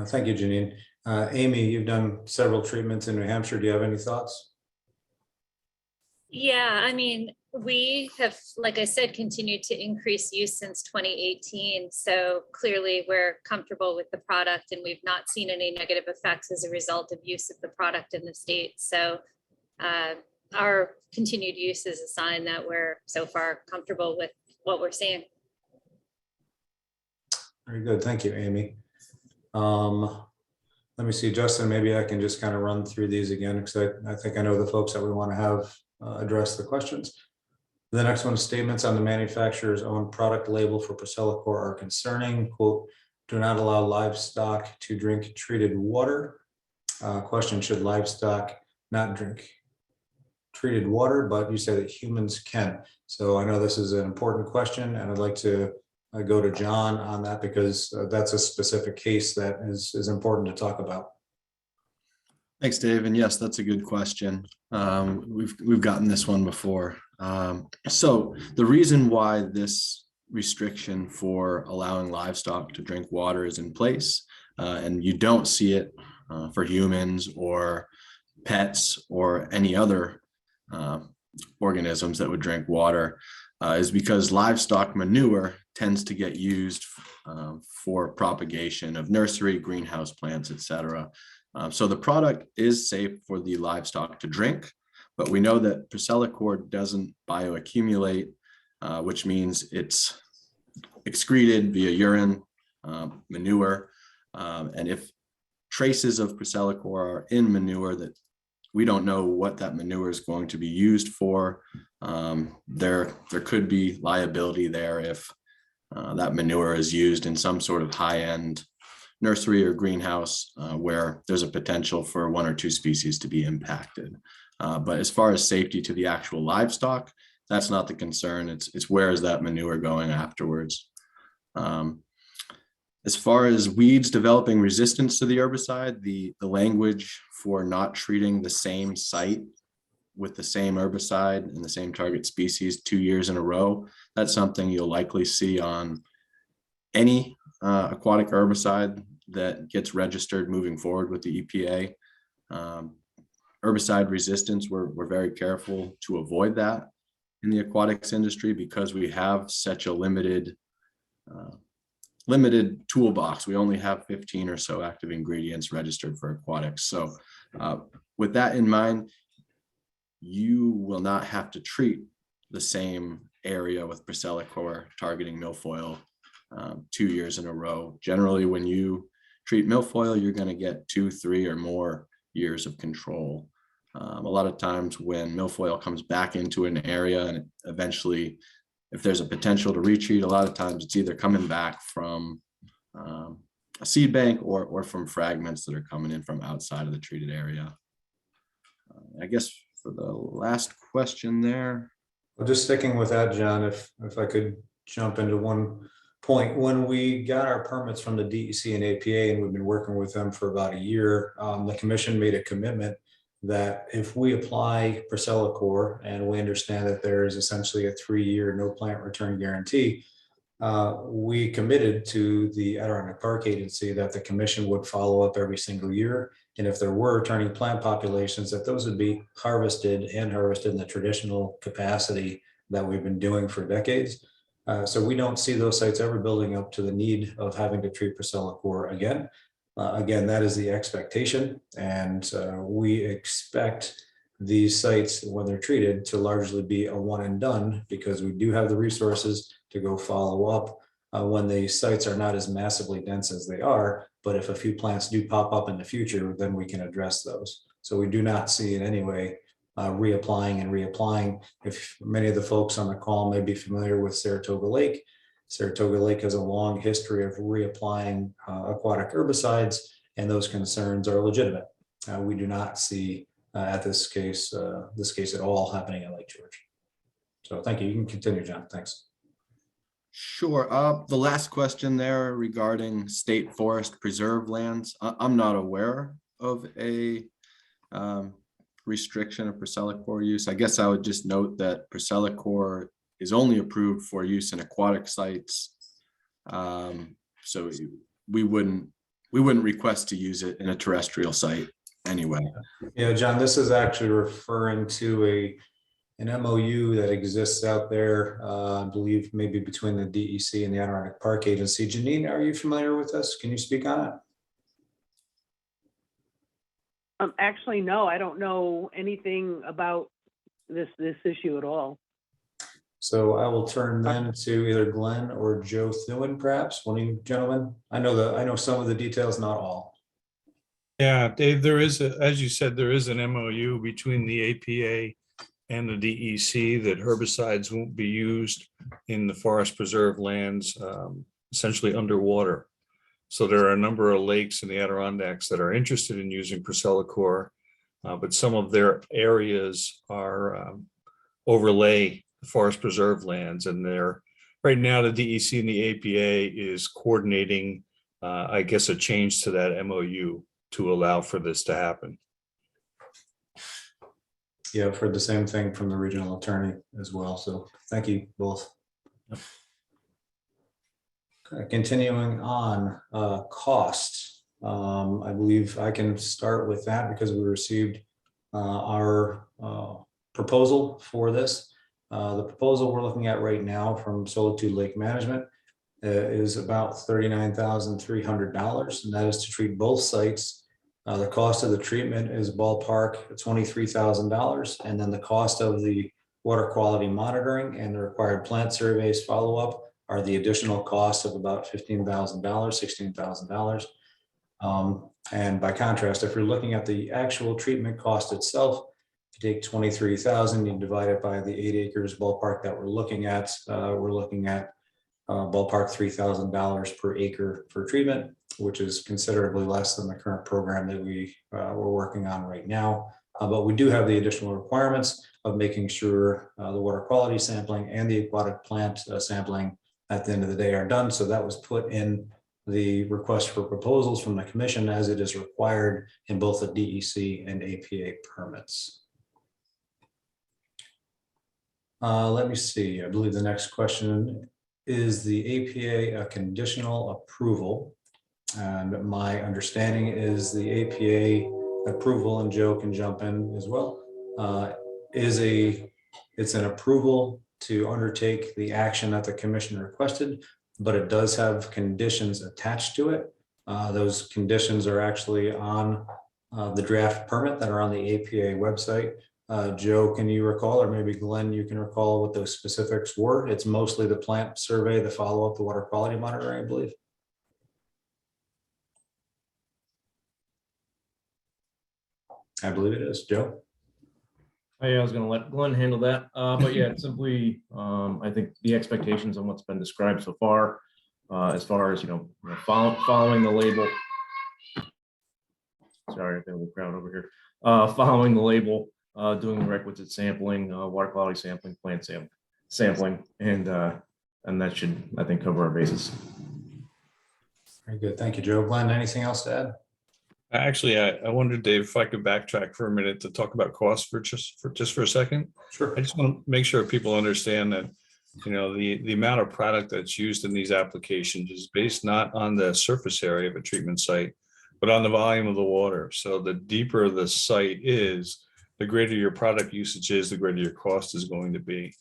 Thank you, Janine. Amy, you've done several treatments in New Hampshire. Do you have any thoughts? Yeah, I mean, we have, like I said, continued to increase use since 2018. So clearly we're comfortable with the product, and we've not seen any negative effects as a result of use of the product in the state. So our continued use is a sign that we're so far comfortable with what we're seeing. Very good. Thank you, Amy. Let me see, Justin, maybe I can just kind of run through these again, because I think I know the folks that we want to have address the questions. The next one is statements on the manufacturer's own product label for procellicore are concerning. Quote, do not allow livestock to drink treated water. Question, should livestock not drink treated water, but you say that humans can. So I know this is an important question, and I'd like to go to John on that, because that's a specific case that is important to talk about. Thanks, Dave. And yes, that's a good question. We've gotten this one before. So the reason why this restriction for allowing livestock to drink water is in place, and you don't see it for humans or pets or any other organisms that would drink water, is because livestock manure tends to get used for propagation of nursery, greenhouse plants, etc. So the product is safe for the livestock to drink, but we know that procellicore doesn't bioaccumulate, which means it's excreted via urine, manure, and if traces of procellicore are in manure that we don't know what that manure is going to be used for, there could be liability there if that manure is used in some sort of high-end nursery or greenhouse where there's a potential for one or two species to be impacted. But as far as safety to the actual livestock, that's not the concern. It's where is that manure going afterwards. As far as weeds developing resistance to the herbicide, the language for not treating the same site with the same herbicide and the same target species 2 years in a row, that's something you'll likely see on any aquatic herbicide that gets registered moving forward with the EPA. herbicide resistance, we're very careful to avoid that in the aquatics industry because we have such a limited toolbox. We only have 15 or so active ingredients registered for aquatics. So with that in mind, you will not have to treat the same area with procellicore targeting milfoil 2 years in a row. Generally, when you treat milfoil, you're going to get 2, 3, or more years of control. A lot of times when milfoil comes back into an area and eventually, if there's a potential to retreat, a lot of times it's either coming back from a seed bank or from fragments that are coming in from outside of the treated area. I guess for the last question there. Well, just sticking with that, John, if I could jump into one point. When we got our permits from the DEC and APA, and we've been working with them for about a year, the commission made a commitment that if we apply procellicore, and we understand that there is essentially a 3-year no plant return guarantee, we committed to the Adirondack Park Agency that the commission would follow up every single year. And if there were returning plant populations, that those would be harvested in the traditional capacity that we've been doing for decades. So we don't see those sites ever building up to the need of having to treat procellicore again. Again, that is the expectation. And we expect these sites, when they're treated, to largely be a one and done, because we do have the resources to go follow up when the sites are not as massively dense as they are. But if a few plants do pop up in the future, then we can address those. So we do not see in any way reapplying. If many of the folks on the call may be familiar with Saratoga Lake, Saratoga Lake has a long history of reapplying aquatic herbicides, and those concerns are legitimate. We do not see at this case at all happening in Lake George. So thank you. You can continue, John. Thanks. Sure. The last question there regarding state forest preserve lands. I'm not aware of a restriction of procellicore use. I guess I would just note that procellicore is only approved for use in aquatic sites. So we wouldn't request to use it in a terrestrial site anyway. Yeah, John, this is actually referring to an MOU that exists out there, I believe maybe between the DEC and the Adirondack Park Agency. Janine, are you familiar with this? Can you speak on it? Actually, no, I don't know anything about this issue at all. So I will turn then to either Glenn or Joe Thewin, perhaps, one of you gentlemen. I know some of the details, not all. Yeah, Dave, there is, as you said, there is an MOU between the APA and the DEC that herbicides won't be used in the forest preserve lands, essentially underwater. So there are a number of lakes in the Adirondacks that are interested in using procellicore, but some of their areas are overlay forest preserve lands, and they're right now the DEC and the APA is coordinating, I guess, a change to that MOU to allow for this to happen. Yeah, I've heard the same thing from the regional attorney as well. So thank you both. Continuing on, cost. I believe I can start with that because we received our proposal for this. The proposal we're looking at right now from Solitude Lake Management is about $39,300, and that is to treat both sites. The cost of the treatment is ballpark $23,000, and then the cost of the water quality monitoring and the required plant surveys follow-up are the additional costs of about $15,000, $16,000. And by contrast, if you're looking at the actual treatment cost itself, if you take 23,000, you divide it by the 8 acres ballpark that we're looking at ballpark $3,000 per acre for treatment, which is considerably less than the current program that we're working on right now. But we do have the additional requirements of making sure the water quality sampling and the aquatic plant sampling at the end of the day are done. So that was put in the request for proposals from the commission as it is required in both the DEC and APA permits. Let me see, I believe the next question is the APA a conditional approval? And my understanding is the APA approval, and Joe can jump in as well, it's an approval to undertake the action that the commission requested, but it does have conditions attached to it. Those conditions are actually on the draft permit that are on the APA website. Joe, can you recall, or maybe Glenn, you can recall what those specifics were? It's mostly the plant survey, the follow-up, the water quality monitoring, I believe. I believe it is. Joe? Yeah, I was gonna let Glenn handle that, but yeah, it's simply, I think the expectations on what's been described so far, as far as, following the label. Sorry, I feel the crowd over here. Following the label, doing the requisite sampling, water quality sampling, plant sampling, and that should, I think, cover our bases. Very good. Thank you, Joe. Glenn, anything else to add? Actually, I wondered, Dave, if I could backtrack for a minute to talk about cost for just for a second. Sure. I just want to make sure people understand that, the amount of product that's used in these applications is based not on the surface area of a treatment site, but on the volume of the water. So the deeper the site is, the greater your product usage is, the greater your cost is going to be.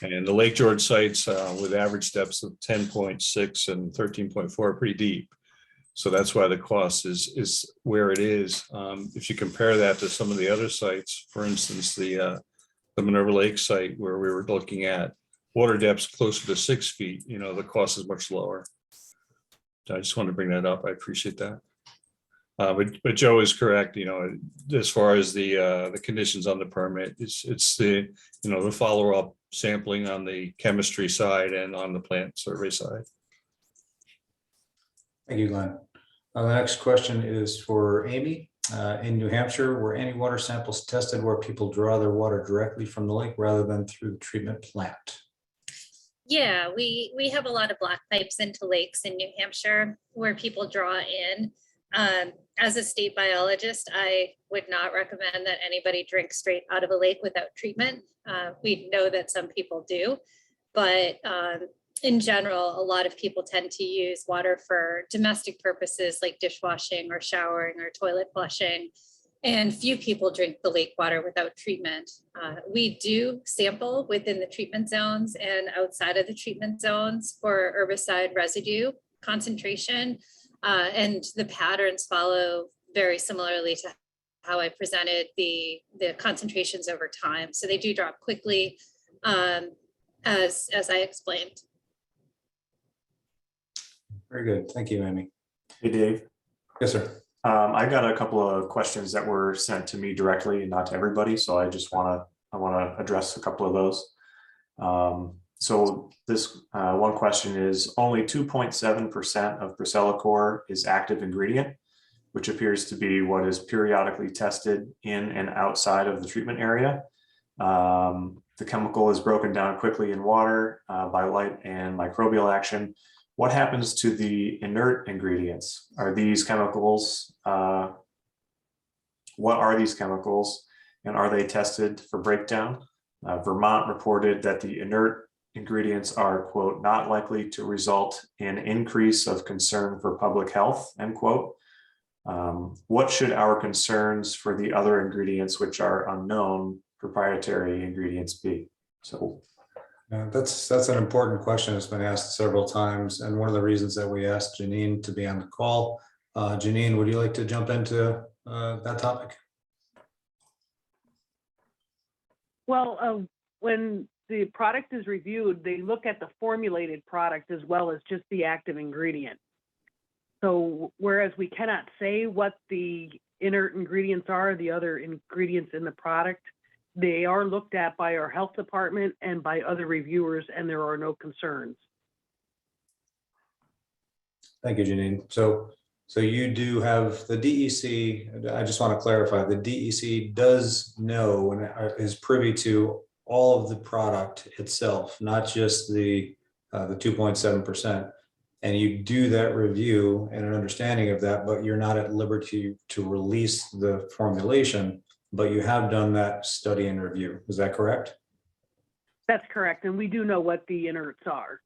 And the Lake George sites with average depths of 10.6 and 13.4 are pretty deep. So that's why the cost is where it is. If you compare that to some of the other sites, for instance, the Minerva Lake site where we were looking at water depths closer to 6 feet, the cost is much lower. So I just wanted to bring that up. I appreciate that. But Joe is correct. As far as the conditions on the permit, it's the the follow-up sampling on the chemistry side and on the plant survey side. Thank you, Glenn. The next question is for Amy. In New Hampshire, were any water samples tested where people draw their water directly from the lake rather than through the treatment plant? Yeah, we have a lot of black pipes into lakes in New Hampshire where people draw in. As a state biologist, I would not recommend that anybody drink straight out of a lake without treatment. We know that some people do, but in general, a lot of people tend to use water for domestic purposes like dishwashing or showering or toilet flushing, and few people drink the lake water without treatment. We do sample within the treatment zones and outside of the treatment zones for herbicide residue concentration, and the patterns follow very similarly to how I presented the concentrations over time. So they do drop quickly, as I explained. Very good. Thank you, Amy. Hey, Dave. Yes, sir. I got a couple of questions that were sent to me directly and not to everybody. So I want to address a couple of those. So this one question is, only 2.7% of procellicore is active ingredient, which appears to be what is periodically tested in and outside of the treatment area. The chemical is broken down quickly in water by light and microbial action. What happens to the inert ingredients? Are these chemicals, what are these chemicals, and are they tested for breakdown? Vermont reported that the inert ingredients are, quote, not likely to result in increase of concern for public health, end quote. What should our concerns for the other ingredients, which are unknown proprietary ingredients, be? So that's an important question. It's been asked several times, and one of the reasons that we asked Janine to be on the call. Janine, would you like to jump into that topic? Well, when the product is reviewed, they look at the formulated product as well as just the active ingredient. So whereas we cannot say what the inert ingredients are, the other ingredients in the product, they are looked at by our health department and by other reviewers, and there are no concerns. Thank you, Janine. So you do have the DEC. I just want to clarify, the DEC does know and is privy to all of the product itself, not just the 2.7%. And you do that review and an understanding of that, but you're not at liberty to release the formulation, but you have done that study and review. Is that correct? That's correct. And we do know what the inerts are.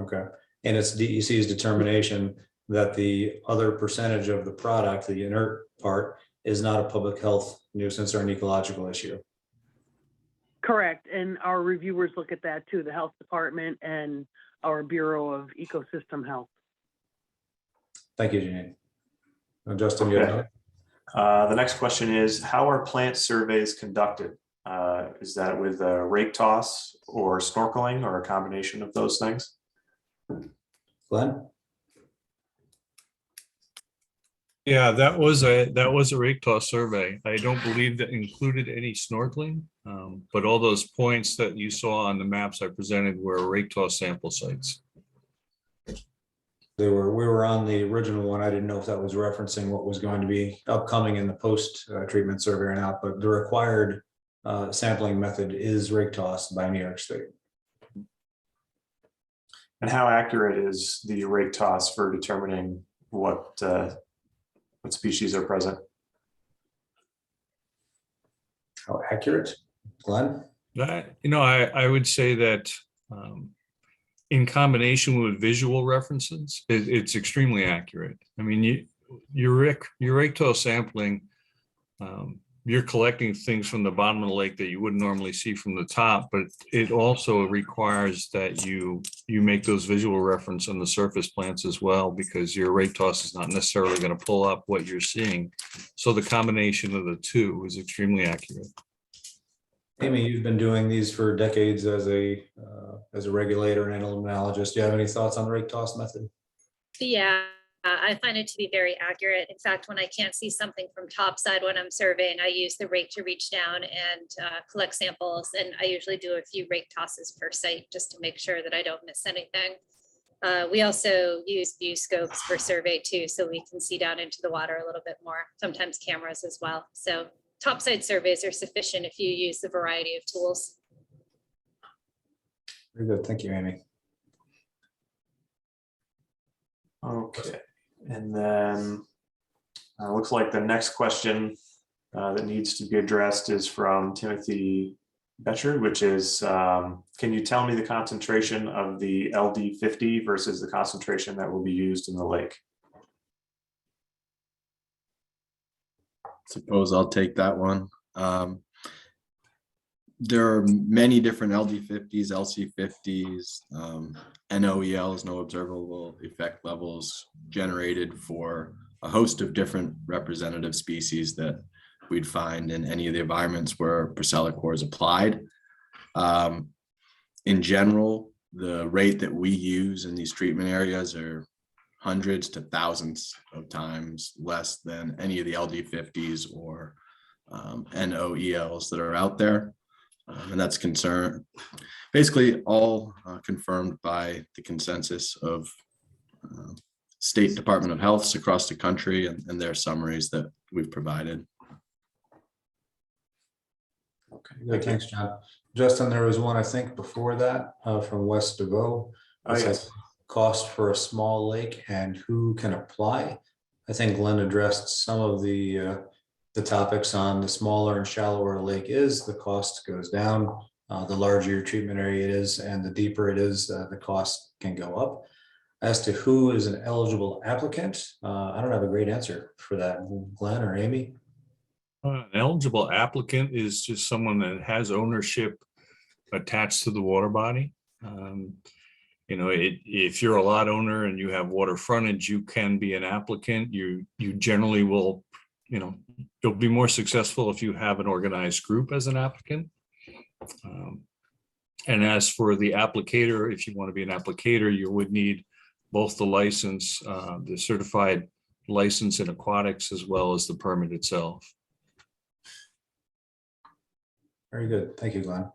Okay. And it's DEC's determination that the other percentage of the product, the inert part, is not a public health nuisance or an ecological issue. Correct, and our reviewers look at that too, the health department and our Bureau of Ecosystem Health. Thank you, Janine. Justin, you Okay. have The next question is, how are plant surveys conducted? Is that with a rake toss or snorkeling or a combination of those things? Glenn? Yeah, that was a rake toss survey. I don't believe that included any snorkeling, but all those points that you saw on the maps I presented were rake toss sample sites. We were on the original one. I didn't know if that was referencing what was going to be upcoming in the post treatment survey or not, but the required sampling method is rake toss by New York State. And how accurate is the rake toss for determining what species are present? How accurate, Glenn? I would say that in combination with visual references, it's extremely accurate. I mean, your rake toss sampling, you're collecting things from the bottom of the lake that you wouldn't normally see from the top, but it also requires that you make those visual reference on the surface plants as well, because your rake toss is not necessarily going to pull up what you're seeing. So the combination of the two is extremely accurate. Amy, you've been doing these for decades as a regulator and entomologist. Do you have any thoughts on the rake toss method? Yeah, I find it to be very accurate. In fact, when I can't see something from topside when I'm surveying, I use the rake to reach down and collect samples. And I usually do a few rake tosses per site just to make sure that I don't miss anything. We also use view scopes for survey too, so we can see down into the water a little bit more, sometimes cameras as well. So topside surveys are sufficient if you use the variety of tools. Very good. Thank you, Amy. Okay, and then looks like the next question that needs to be addressed is from Timothy Betcher, which is, can you tell me the concentration of the LD50 versus the concentration that will be used in the lake? Suppose I'll take that one. There are many different LD50s, LC50s, NOELs, no observable effect levels, generated for a host of different representative species that we'd find in any of the environments where procellicore is applied. In general, the rate that we use in these treatment areas are hundreds to thousands of times less than any of the LD50s or NOELs that are out there. And that's basically all confirmed by the consensus of State Department of Health across the country and their summaries that we've provided. Okay, good. Thanks, John. Justin, there was one, I think, before that from West DeVoe. Oh, yes. Cost for a small lake and who can apply. I think Glenn addressed some of the topics on the smaller and shallower a lake is, the cost goes down. The larger your treatment area is and the deeper it is, the cost can go up. As to who is an eligible applicant, I don't have a great answer for that. Glenn or Amy? An eligible applicant is just someone that has ownership attached to the water body. If you're a lot owner and you have water frontage, you can be an applicant. You generally will, you'll be more successful if you have an organized group as an applicant. And as for the applicator, if you want to be an applicator, you would need both the license, the certified license in aquatics, as well as the permit itself. Very good. Thank you, Glenn.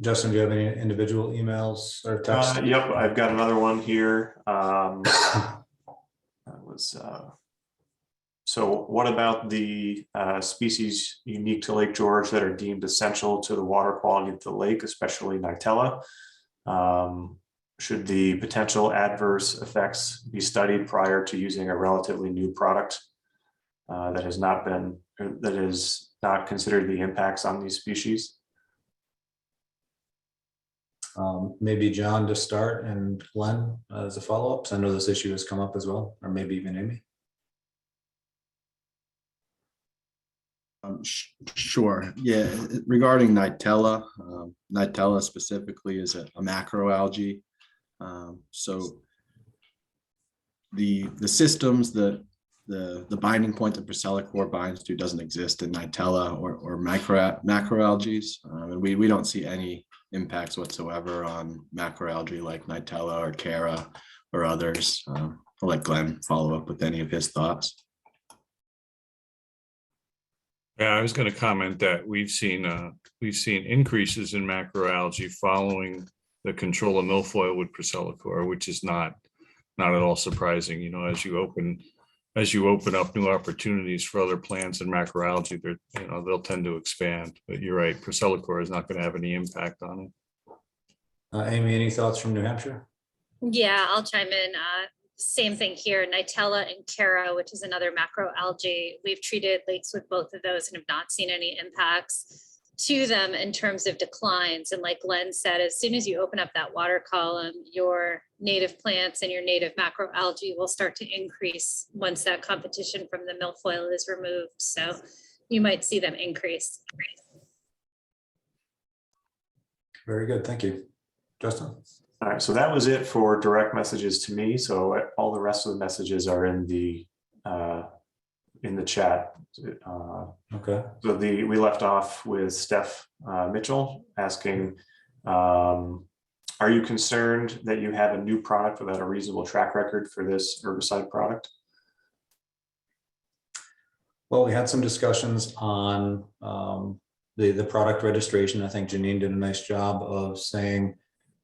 Justin, do you have any individual emails or text? Yep, I've got another one here. So what about the species unique to Lake George that are deemed essential to the water quality of the lake, especially Nitella? Should the potential adverse effects be studied prior to using a relatively new product that is not considered the impacts on these species? Maybe John to start and Glenn as a follow-up. I know this issue has come up as well, or maybe even Amy. Sure. Yeah. Regarding Nitella, Nitella specifically is a macroalgae. So the systems that the binding point that procellicore binds to doesn't exist in Nitella or macroalgae, and we don't see any impacts whatsoever on macroalgae like Nitella or Cara or others. I'll let Glenn follow up with any of his thoughts. Yeah, I was going to comment that we've seen increases in macroalgae following the control of milfoil with procellicore, which is not at all surprising. You know, as you open up new opportunities for other plants and macroalgae, they'll tend to expand. But you're right, procellicore is not going to have any impact on it. Amy, any thoughts from New Hampshire? Yeah, I'll chime in. Same thing here, Nitella and Cara, which is another macroalgae. We've treated lakes with both of those and have not seen any impacts to them in terms of declines. And like Glenn said, as soon as you open up that water column, your native plants and your native macroalgae will start to increase once that competition from the milfoil is removed. So you might see them increase. Very good, thank you. Justin? All right, so that was it for direct messages to me. So all the rest of the messages are in the chat. Okay. So we left off with Steph Mitchell asking, are you concerned that you have a new product without a reasonable track record for this herbicide product? Well, we had some discussions on the product registration. I think Janine did a nice job of saying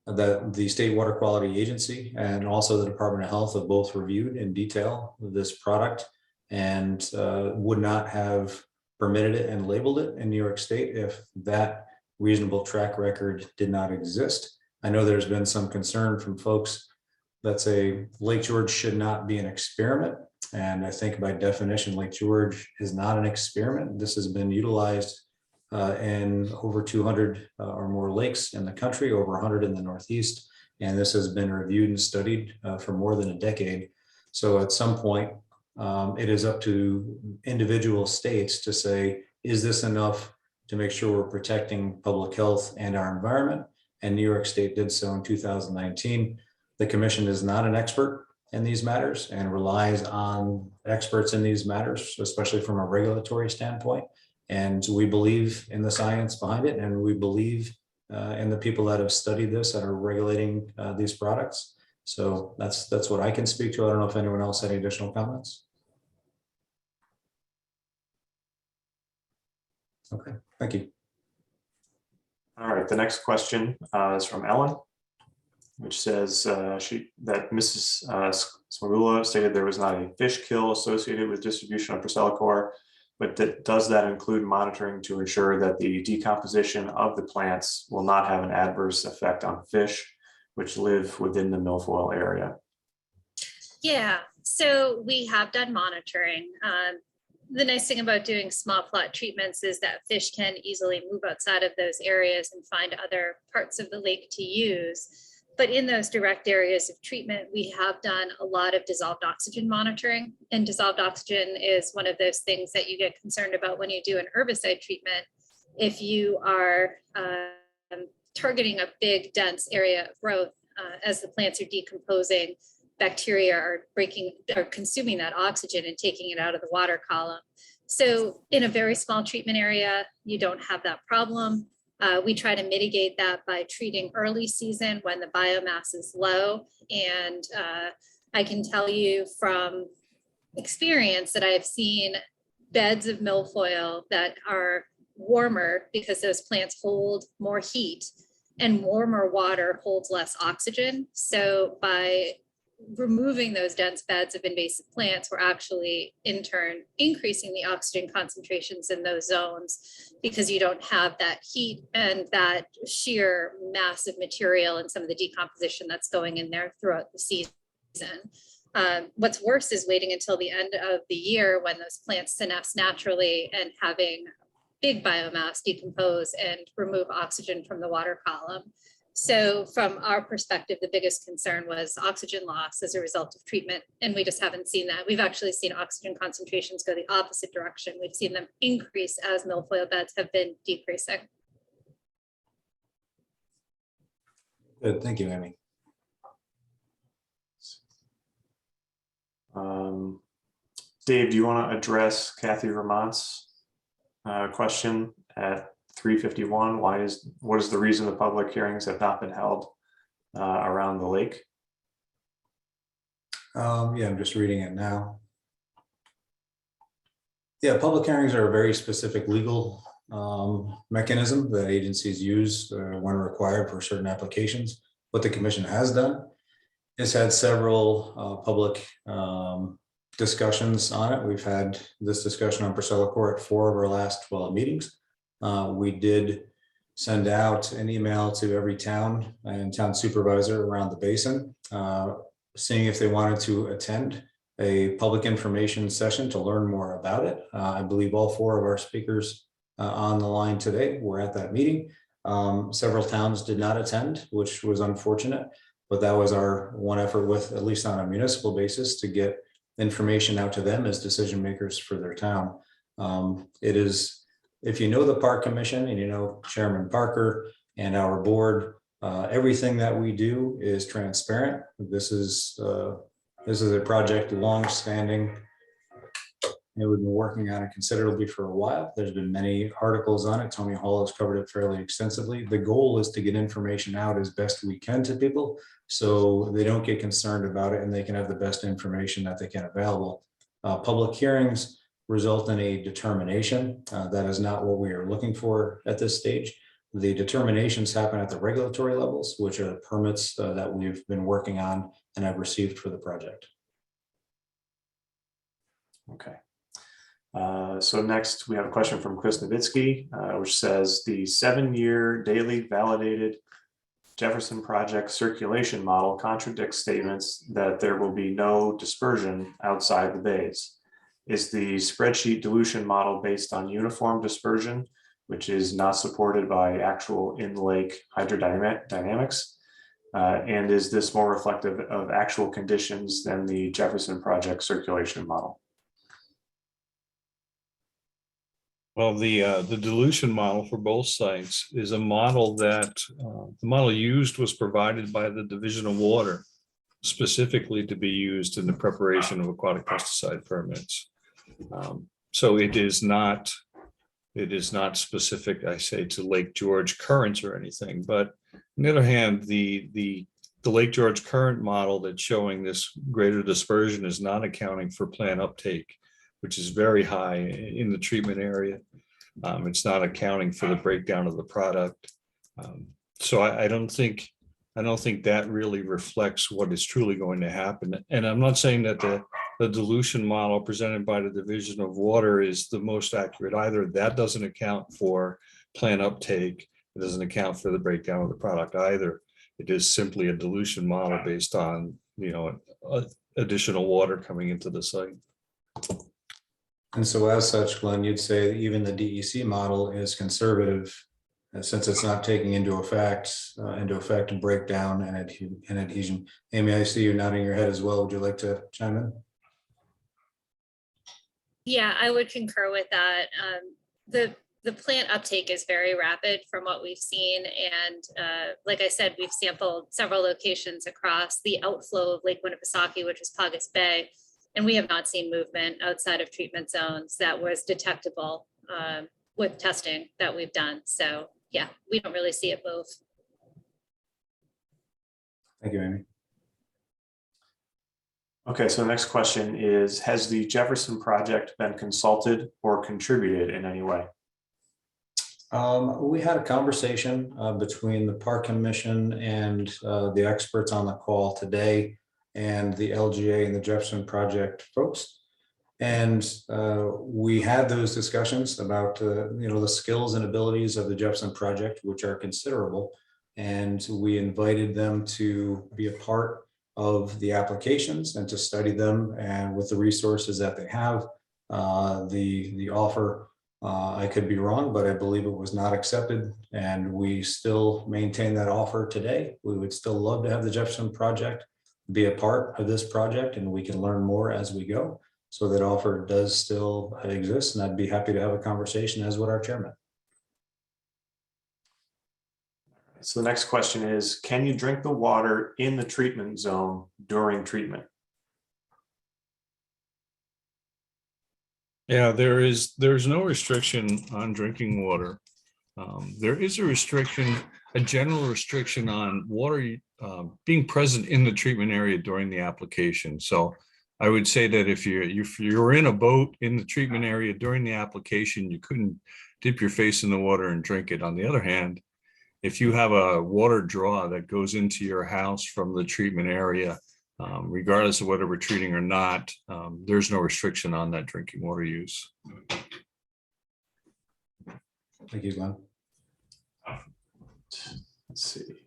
that the State Water Quality Agency and also the Department of Health have both reviewed in detail this product and would not have permitted it and labeled it in New York State if that reasonable track record did not exist. I know there's been some concern from folks that say Lake George should not be an experiment. And I think by definition, Lake George is not an experiment. This has been utilized in over 200 or more lakes in the country, over 100 in the Northeast. And this has been reviewed and studied for more than a decade. So at some point, it is up to individual states to say, is this enough to make sure we're protecting public health and our environment? And New York State did so in 2019. The commission is not an expert in these matters and relies on experts in these matters, especially from a regulatory standpoint. And we believe in the science behind it, and we believe in the people that have studied this that are regulating these products. So that's what I can speak to. I don't know if anyone else had any additional comments. Okay, thank you. All right, the next question is from Ellen, which says that Mrs. Smagula stated there was not a fish kill associated with distribution of procellicore, but does that include monitoring to ensure that the decomposition of the plants will not have an adverse effect on fish which live within the milfoil area? Yeah, so we have done monitoring. The nice thing about doing small plot treatments is that fish can easily move outside of those areas and find other parts of the lake to use. But in those direct areas of treatment, we have done a lot of dissolved oxygen monitoring. And dissolved oxygen is one of those things that you get concerned about when you do an herbicide treatment. If you are targeting a big, dense area of growth, as the plants are decomposing, bacteria are consuming that oxygen and taking it out of the water column. So in a very small treatment area, you don't have that problem. We try to mitigate that by treating early season when the biomass is low. And I can tell you from experience that I've seen beds of milfoil that are warmer because those plants hold more heat, and warmer water holds less oxygen. So by removing those dense beds of invasive plants, we're actually in turn increasing the oxygen concentrations in those zones because you don't have that heat and that sheer mass of material and some of the decomposition that's going in there throughout the season. What's worse is waiting until the end of the year when those plants senesce naturally and having big biomass decompose and remove oxygen from the water column. So from our perspective, the biggest concern was oxygen loss as a result of treatment, and we just haven't seen that. We've actually seen oxygen concentrations go the opposite direction. We've seen them increase as milfoil beds have been decreasing. Good, thank you, Amy. Dave, do you want to address Kathy Vermont's question at 3:51? What is the reason the public hearings have not been held around the lake? Yeah, I'm just reading it now. Yeah, public hearings are a very specific legal mechanism that agencies use when required for certain applications. What the commission has done is had several public discussions on it. We've had this discussion on procellicore at 4 of our last 12 meetings. We did send out an email to every town and town supervisor around the basin, seeing if they wanted to attend a public information session to learn more about it. I believe all 4 of our speakers on the line today were at that meeting. Several towns did not attend, which was unfortunate, but that was our one effort with, at least on a municipal basis, to get information out to them as decision makers for their town. It is, if you know the Park Commission and you know Chairman Parker and our board, everything that we do is transparent. This is a project long-standing. We've been working on it considerably for a while. There's been many articles on it. Tony Hall has covered it fairly extensively. The goal is to get information out as best we can to people so they don't get concerned about it and they can have the best information that they can available. Public hearings result in a determination. That is not what we are looking for at this stage. The determinations happen at the regulatory levels, which are the permits that we've been working on and have received for the project. Okay. So next we have a question from Chris Nowitzki, which says the 7-year daily validated Jefferson Project circulation model contradicts statements that there will be no dispersion outside the bays. Is the spreadsheet dilution model based on uniform dispersion, which is not supported by actual in-lake hydrodynamics? And is this more reflective of actual conditions than the Jefferson Project circulation model? Well, the dilution model for both sites is a model that the model used was provided by the Division of Water, specifically to be used in the preparation of aquatic pesticide permits. So it is not specific, I say, to Lake George currents or anything. But on the other hand, the Lake George current model that's showing this greater dispersion is not accounting for plant uptake, which is very high in the treatment area. It's not accounting for the breakdown of the product. So I don't think that really reflects what is truly going to happen. And I'm not saying that the dilution model presented by the Division of Water is the most accurate either. That doesn't account for plant uptake. It doesn't account for the breakdown of the product either. It is simply a dilution model based on, additional water coming into the site. And so as such, Glenn, you'd say that even the DEC model is conservative since it's not taking into effect breakdown and adhesion. Amy, I see you nodding your head as well. Would you like to chime in? Yeah, I would concur with that. The plant uptake is very rapid from what we've seen. And like I said, we've sampled several locations across the outflow of Lake Winnipesaukee, which is Paugus Bay. And we have not seen movement outside of treatment zones that was detectable with testing that we've done. So yeah, we don't really see it move. Thank you, Amy. Okay, so the next question is, has the Jefferson Project been consulted or contributed in any way? We had a conversation between the Park Commission and the experts on the call today and the LGA and the Jefferson Project folks. And we had those discussions about the skills and abilities of the Jefferson Project, which are considerable. And we invited them to be a part of the applications and to study them, and with the resources that they have, the offer I could be wrong, but I believe it was not accepted, and we still maintain that offer today. We would still love to have the Jefferson project be a part of this project, and we can learn more as we go. So that offer does still exist, and I'd be happy to have a conversation, as would our chairman. So the next question is, can you drink the water in the treatment zone during treatment? Yeah, there's no restriction on drinking water. There is a restriction, a general restriction on water being present in the treatment area during the application. So I would say that if you're in a boat in the treatment area during the application, you couldn't dip your face in the water and drink it. On the other hand, if you have a water draw that goes into your house from the treatment area, regardless of whether we're treating or not, there's no restriction on that drinking water use. Thank you, Glenn. Let's see.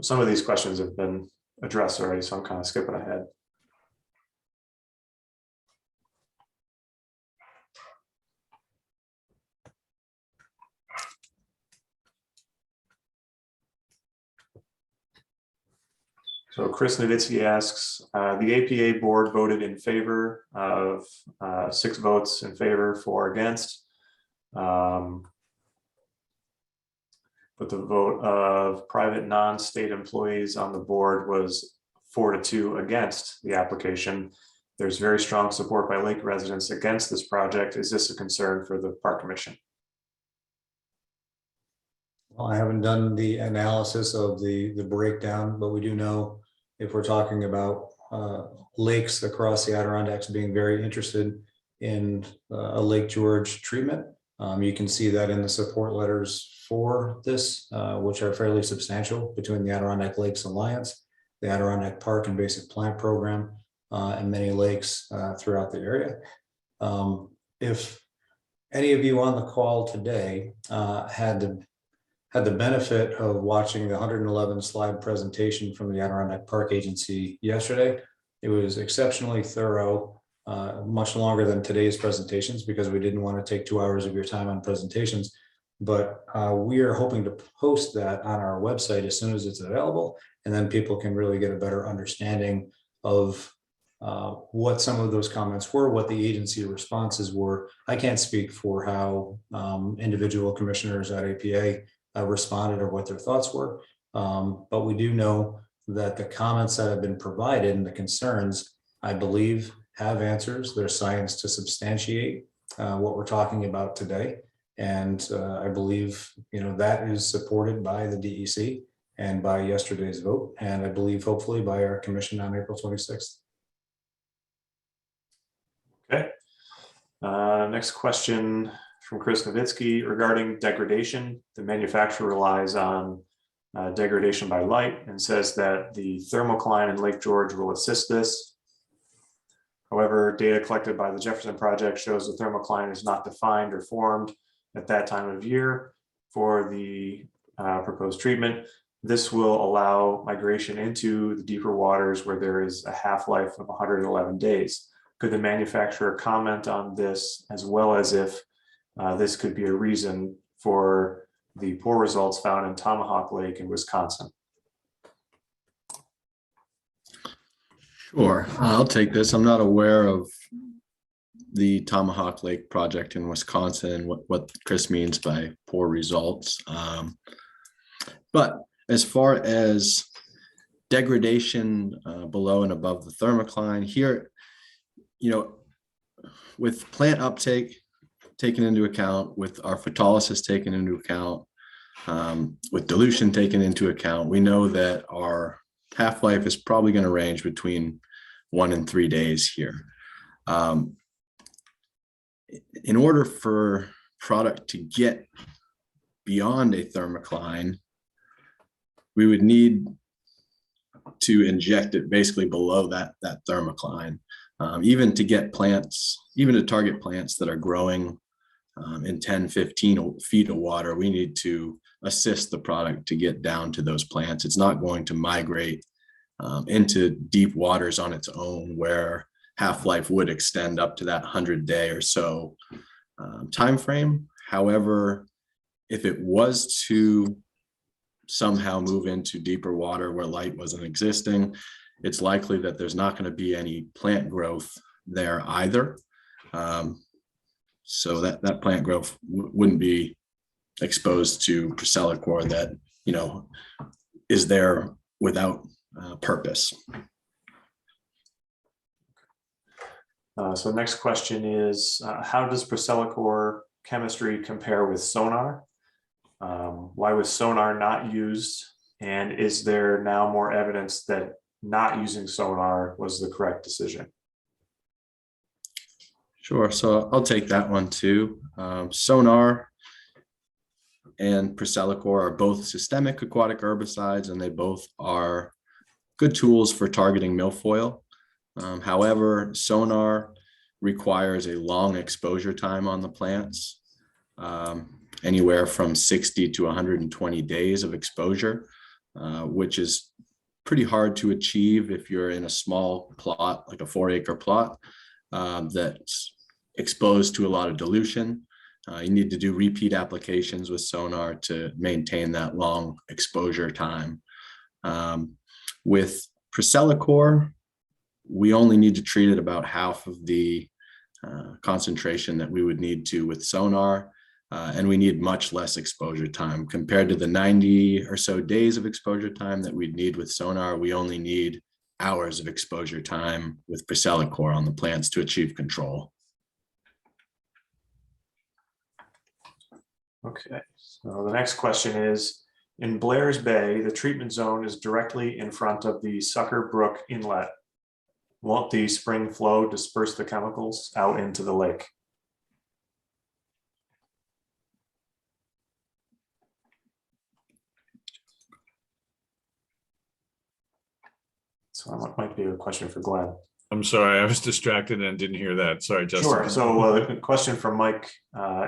Some of these questions have been addressed already, so I'm kind of skipping ahead. So Chris Nowitzki asks, the APA board voted in favor of 6 votes in favor, 4 against. But the vote of private non-state employees on the board was 4-2 against the application. There's very strong support by lake residents against this project. Is this a concern for the Park Commission? Well, I haven't done the analysis of the breakdown, but we do know if we're talking about lakes across the Adirondacks being very interested in a Lake George treatment. You can see that in the support letters for this, which are fairly substantial between the Adirondack Lakes Alliance, the Adirondack Park Invasive Plant Program, and many lakes throughout the area. If any of you on the call today had the benefit of watching the 111 slide presentation from the Adirondack Park Agency yesterday, it was exceptionally thorough, much longer than today's presentations because we didn't want to take 2 hours of your time on presentations. But we are hoping to post that on our website as soon as it's available, and then people can really get a better understanding of what some of those comments were, what the agency responses were. I can't speak for how individual commissioners at APA responded or what their thoughts were. But we do know that the comments that have been provided and the concerns, I believe, have answers. There's science to substantiate what we're talking about today. And I believe, that is supported by the DEC and by yesterday's vote. And I believe hopefully by our commission on April 26th. Okay. Next question from Chris Nowitzki regarding degradation. The manufacturer relies on degradation by light and says that the thermocline in Lake George will assist this. However, data collected by the Jefferson project shows the thermocline is not defined or formed at that time of year for the proposed treatment. This will allow migration into the deeper waters where there is a half-life of 111 days. Could the manufacturer comment on this, as well as if this could be a reason for the poor results found in Tomahawk Lake in Wisconsin? Sure, I'll take this. I'm not aware of the Tomahawk Lake project in Wisconsin and what Chris means by poor results. But as far as degradation below and above the thermocline here, with plant uptake taken into account, with our photolysis taken into account, with dilution taken into account, we know that our half-life is probably going to range between 1 and 3 days here. In order for product to get beyond a thermocline, we would need to inject it basically below that thermocline. Even to get plants, even to target plants that are growing in 10, 15 feet of water, we need to assist the product to get down to those plants. It's not going to migrate into deep waters on its own, where half-life would extend up to that 100-day or so time frame. However, if it was to somehow move into deeper water where light wasn't existing, it's likely that there's not going to be any plant growth there either. So that plant growth wouldn't be exposed to procellicore that, you know, is there without purpose. So the next question is, how does procellicore chemistry compare with Sonar? Why was Sonar not used? And is there now more evidence that not using Sonar was the correct decision? Sure, so I'll take that one too. Sonar and procellicore are both systemic aquatic herbicides, and they both are good tools for targeting milfoil. However, Sonar requires a long exposure time on the plants, anywhere from 60 to 120 days of exposure, which is pretty hard to achieve if you're in a small plot, like a 4-acre plot, that's exposed to a lot of dilution. You need to do repeat applications with Sonar to maintain that long exposure time. With procellicore, we only need to treat it about half of the concentration that we would need to with Sonar, and we need much less exposure time compared to the 90 or so days of exposure time that we'd need with Sonar. We only need hours of exposure time with procellicore on the plants to achieve control. Okay, so the next question is, in Blair's Bay, the treatment zone is directly in front of the Sucker Brook Inlet. Won't the spring flow disperse the chemicals out into the lake? So that might be a question for Glenn. I'm sorry, I was distracted and didn't hear that. Sorry, Justin. Sure. So the question from Mike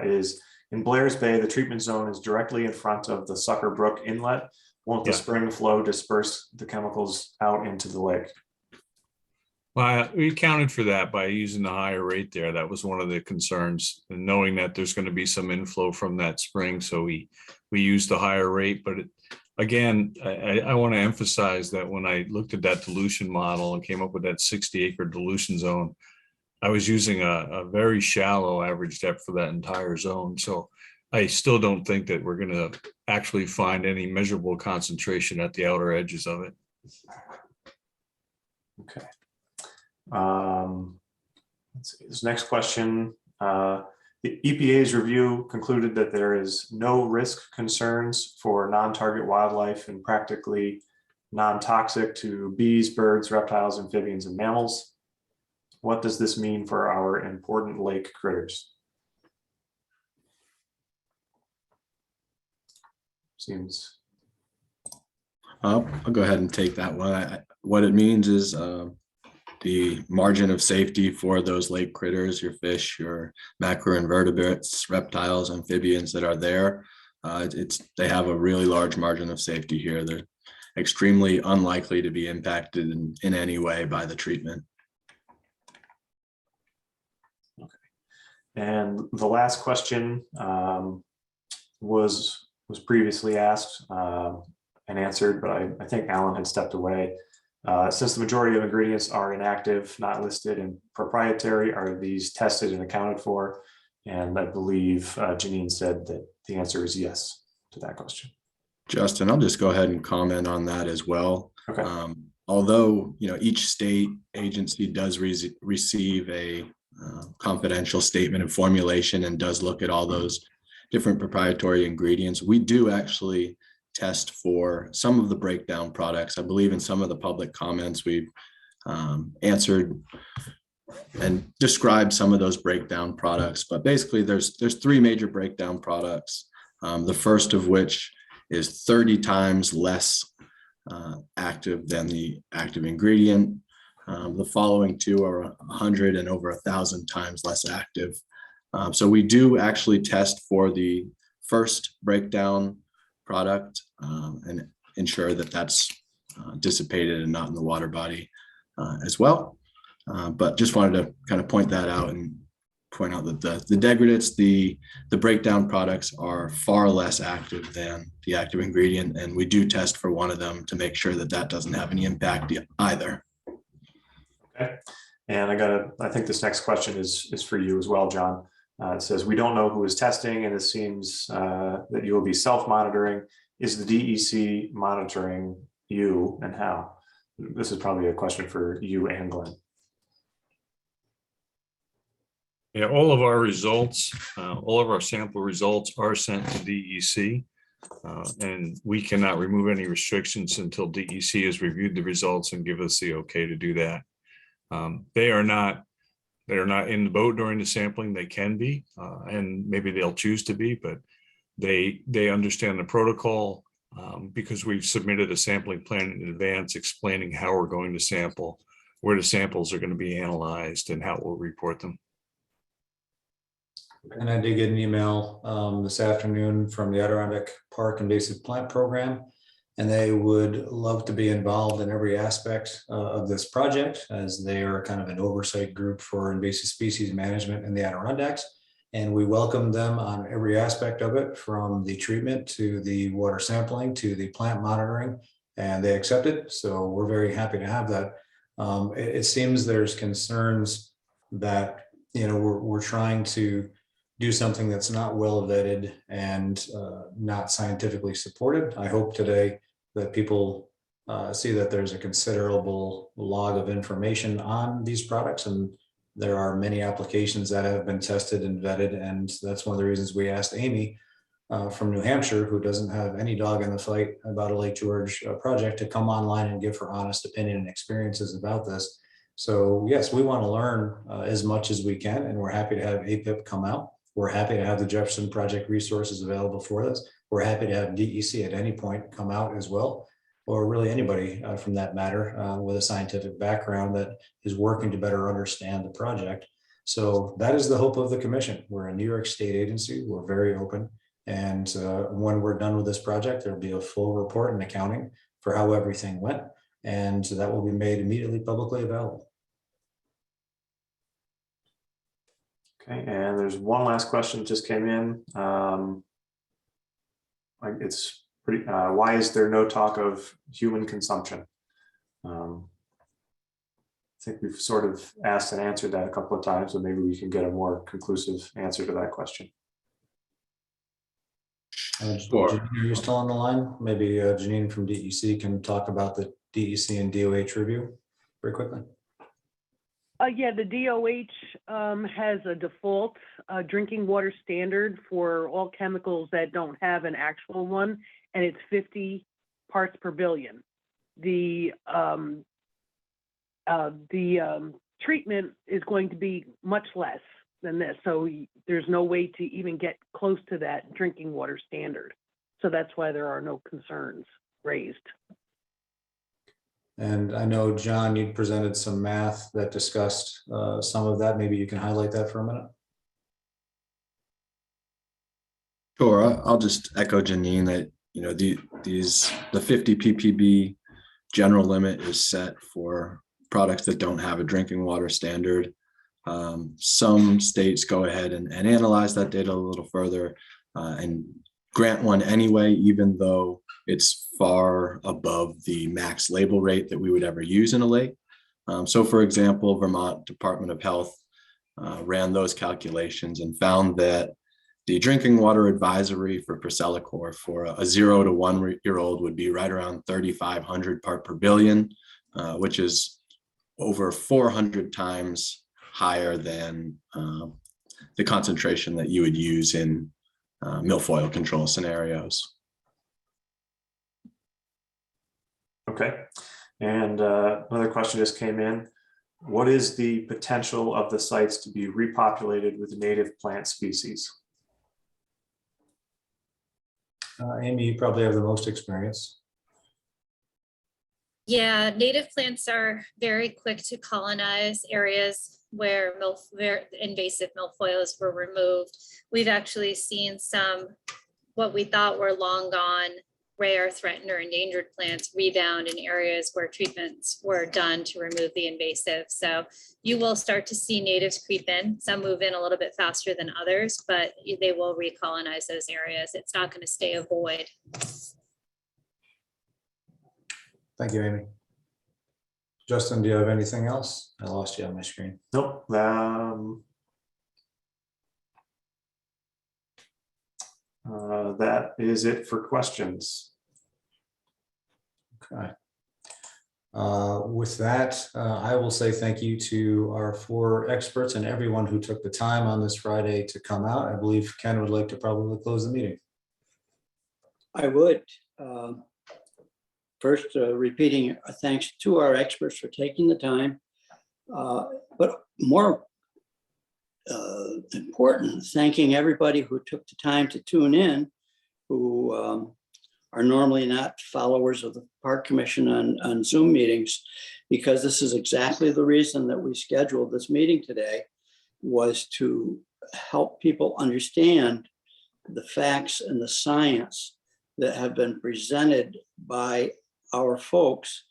is, in Blair's Bay, the treatment zone is directly in front of the Sucker Brook Inlet. Won't the spring flow disperse the chemicals out into the lake? Well, we accounted for that by using the higher rate there. That was one of the concerns, and knowing that there's going to be some inflow from that spring. So we used the higher rate. But again, I want to emphasize that when I looked at that dilution model and came up with that 60-acre dilution zone, I was using a very shallow average depth for that entire zone. So I still don't think that we're going to actually find any measurable concentration at the outer edges of it. Okay. Let's see, this next question. The EPA's review concluded that there is no risk concerns for non-target wildlife and practically non-toxic to bees, birds, reptiles, amphibians, and mammals. What does this mean for our important lake critters? Seems. I'll go ahead and take that one. What it means is the margin of safety for those lake critters, your fish, your macroinvertebrates, reptiles, amphibians that are there. They have a really large margin of safety here. They're extremely unlikely to be impacted in any way by the treatment. Okay. And the last question was previously asked and answered, but I think Alan had stepped away. Since the majority of ingredients are inactive, not listed, and proprietary, are these tested and accounted for? And I believe Janine said that the answer is yes to that question. Justin, I'll just go ahead and comment on that as well. Okay. Although, you know, each state agency does receive a confidential statement of formulation and does look at all those different proprietary ingredients, we do actually test for some of the breakdown products. I believe in some of the public comments we've answered and described some of those breakdown products, but basically there's 3 major breakdown products. The first of which is 30 times less active than the active ingredient. The following 2 are 100 and over 1,000 times less active. So we do actually test for the first breakdown product and ensure that that's dissipated and not in the water body as well. But just wanted to kind of point that out and point out that the degradates, the breakdown products are far less active than the active ingredient. And we do test for one of them to make sure that that doesn't have any impact either. Okay. And I think this next question is for you as well, John. It says, we don't know who is testing, and it seems that you will be self-monitoring. Is the DEC monitoring you, and how? This is probably a question for you and Glenn. Yeah, all of our results, all of our sample results are sent to DEC. And we cannot remove any restrictions until DEC has reviewed the results and give us the okay to do that. They are not in the boat during the sampling. They can be, and maybe they'll choose to be, but they understand the protocol because we've submitted a sampling plan in advance explaining how we're going to sample, where the samples are going to be analyzed, and how we'll report them. And I did get an email this afternoon from the Adirondack Park Invasive Plant Program, and they would love to be involved in every aspect of this project, as they are kind of an oversight group for invasive species management in the Adirondacks. And we welcome them on every aspect of it, from the treatment to the water sampling to the plant monitoring, and they accept it. So we're very happy to have that. It seems there's concerns that, you know, we're trying to do something that's not well vetted and not scientifically supported. I hope today that people see that there's a considerable log of information on these products, and there are many applications that have been tested and vetted. And that's one of the reasons we asked Amy from New Hampshire, who doesn't have any dog in the fight about a Lake George project, to come online and give her honest opinion and experiences about this. So yes, we want to learn as much as we can, and we're happy to have APIP come out. We're happy to have the Jefferson Project resources available for this. We're happy to have DEC at any point come out as well, or really anybody from that matter with a scientific background that is working to better understand the project. So that is the hope of the commission. We're a New York State agency. We're very open. And when we're done with this project, there'll be a full report and accounting for how everything went. And that will be made immediately publicly available. Okay, and there's one last question that just came in. It's pretty, why is there no talk of human consumption? I think we've sort of asked and answered that a couple of times, so maybe we can get a more conclusive answer to that question. Sure. Janine, are you still on the line? Maybe Janine from DEC can talk about the DEC and DOH review very quickly. Yeah, the DOH has a default drinking water standard for all chemicals that don't have an actual one, and it's 50 parts per billion. The treatment is going to be much less than this, so there's no way to even get close to that drinking water standard. So that's why there are no concerns raised. And I know, John, you presented some math that discussed some of that. Maybe you can highlight that for a minute. Sure, I'll just echo Janine that, you know, the 50 ppb general limit is set for products that don't have a drinking water standard. Some states go ahead and analyze that data a little further and grant one anyway, even though it's far above the max label rate that we would ever use in a lake. So for example, Vermont Department of Health ran those calculations and found that the drinking water advisory for procellicore for a 0 to 1 year old would be right around 3,500 part per billion, which is over 400 times higher than the concentration that you would use in milfoil control scenarios. Okay, and another question just came in. What is the potential of the sites to be repopulated with native plant species? Amy, you probably have the most experience. Yeah, native plants are very quick to colonize areas where invasive milfoils were removed. We've actually seen some, what we thought were long gone rare, threatened, or endangered plants rebound in areas where treatments were done to remove the invasive. So you will start to see natives creep in. Some move in a little bit faster than others, but they will recolonize those areas. It's not going to stay a void. Thank you, Amy. Justin, do you have anything else? I lost you on my screen. Nope. That is it for questions. Okay. With that, I will say thank you to our 4 experts and everyone who took the time on this Friday to come out. I believe Ken would like to probably close the meeting. I would. First, repeating thanks to our experts for taking the time, but more important, thanking everybody who took the time to tune in, who are normally not followers of the Park Commission on Zoom meetings, because this is exactly the reason that we scheduled this meeting today, was to help people understand the facts and the science that have been presented by our folks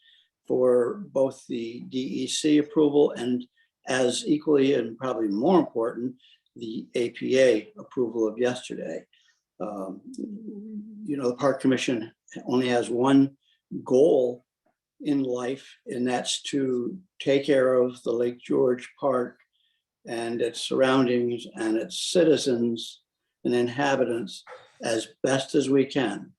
for both the DEC approval and, as equally and probably more important, the APA approval of yesterday. You know, the Park Commission only has one goal in life, and that's to take care of the Lake George Park and its surroundings and its citizens and inhabitants as best as we can.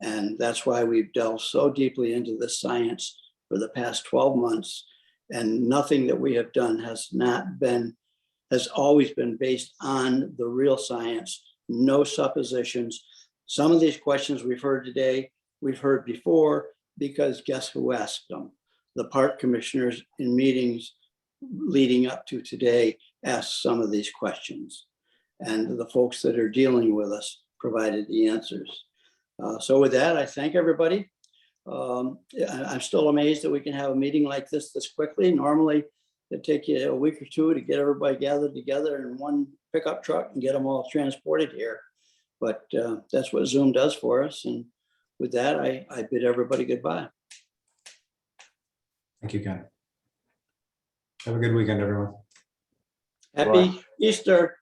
And that's why we've delved so deeply into the science for the past 12 months. And nothing that we have done has always been based on the real science, no suppositions. Some of these questions we've heard today, we've heard before, because guess who asked them? The park commissioners in meetings leading up to today asked some of these questions. And the folks that are dealing with us provided the answers. So with that, I thank everybody. I'm still amazed that we can have a meeting like this quickly. Normally, it'd take you a week or two to get everybody gathered together in one pickup truck and get them all transported here. But that's what Zoom does for us. And with that, I bid everybody goodbye. Thank you, Ken. Have a good weekend, everyone. Happy Easter.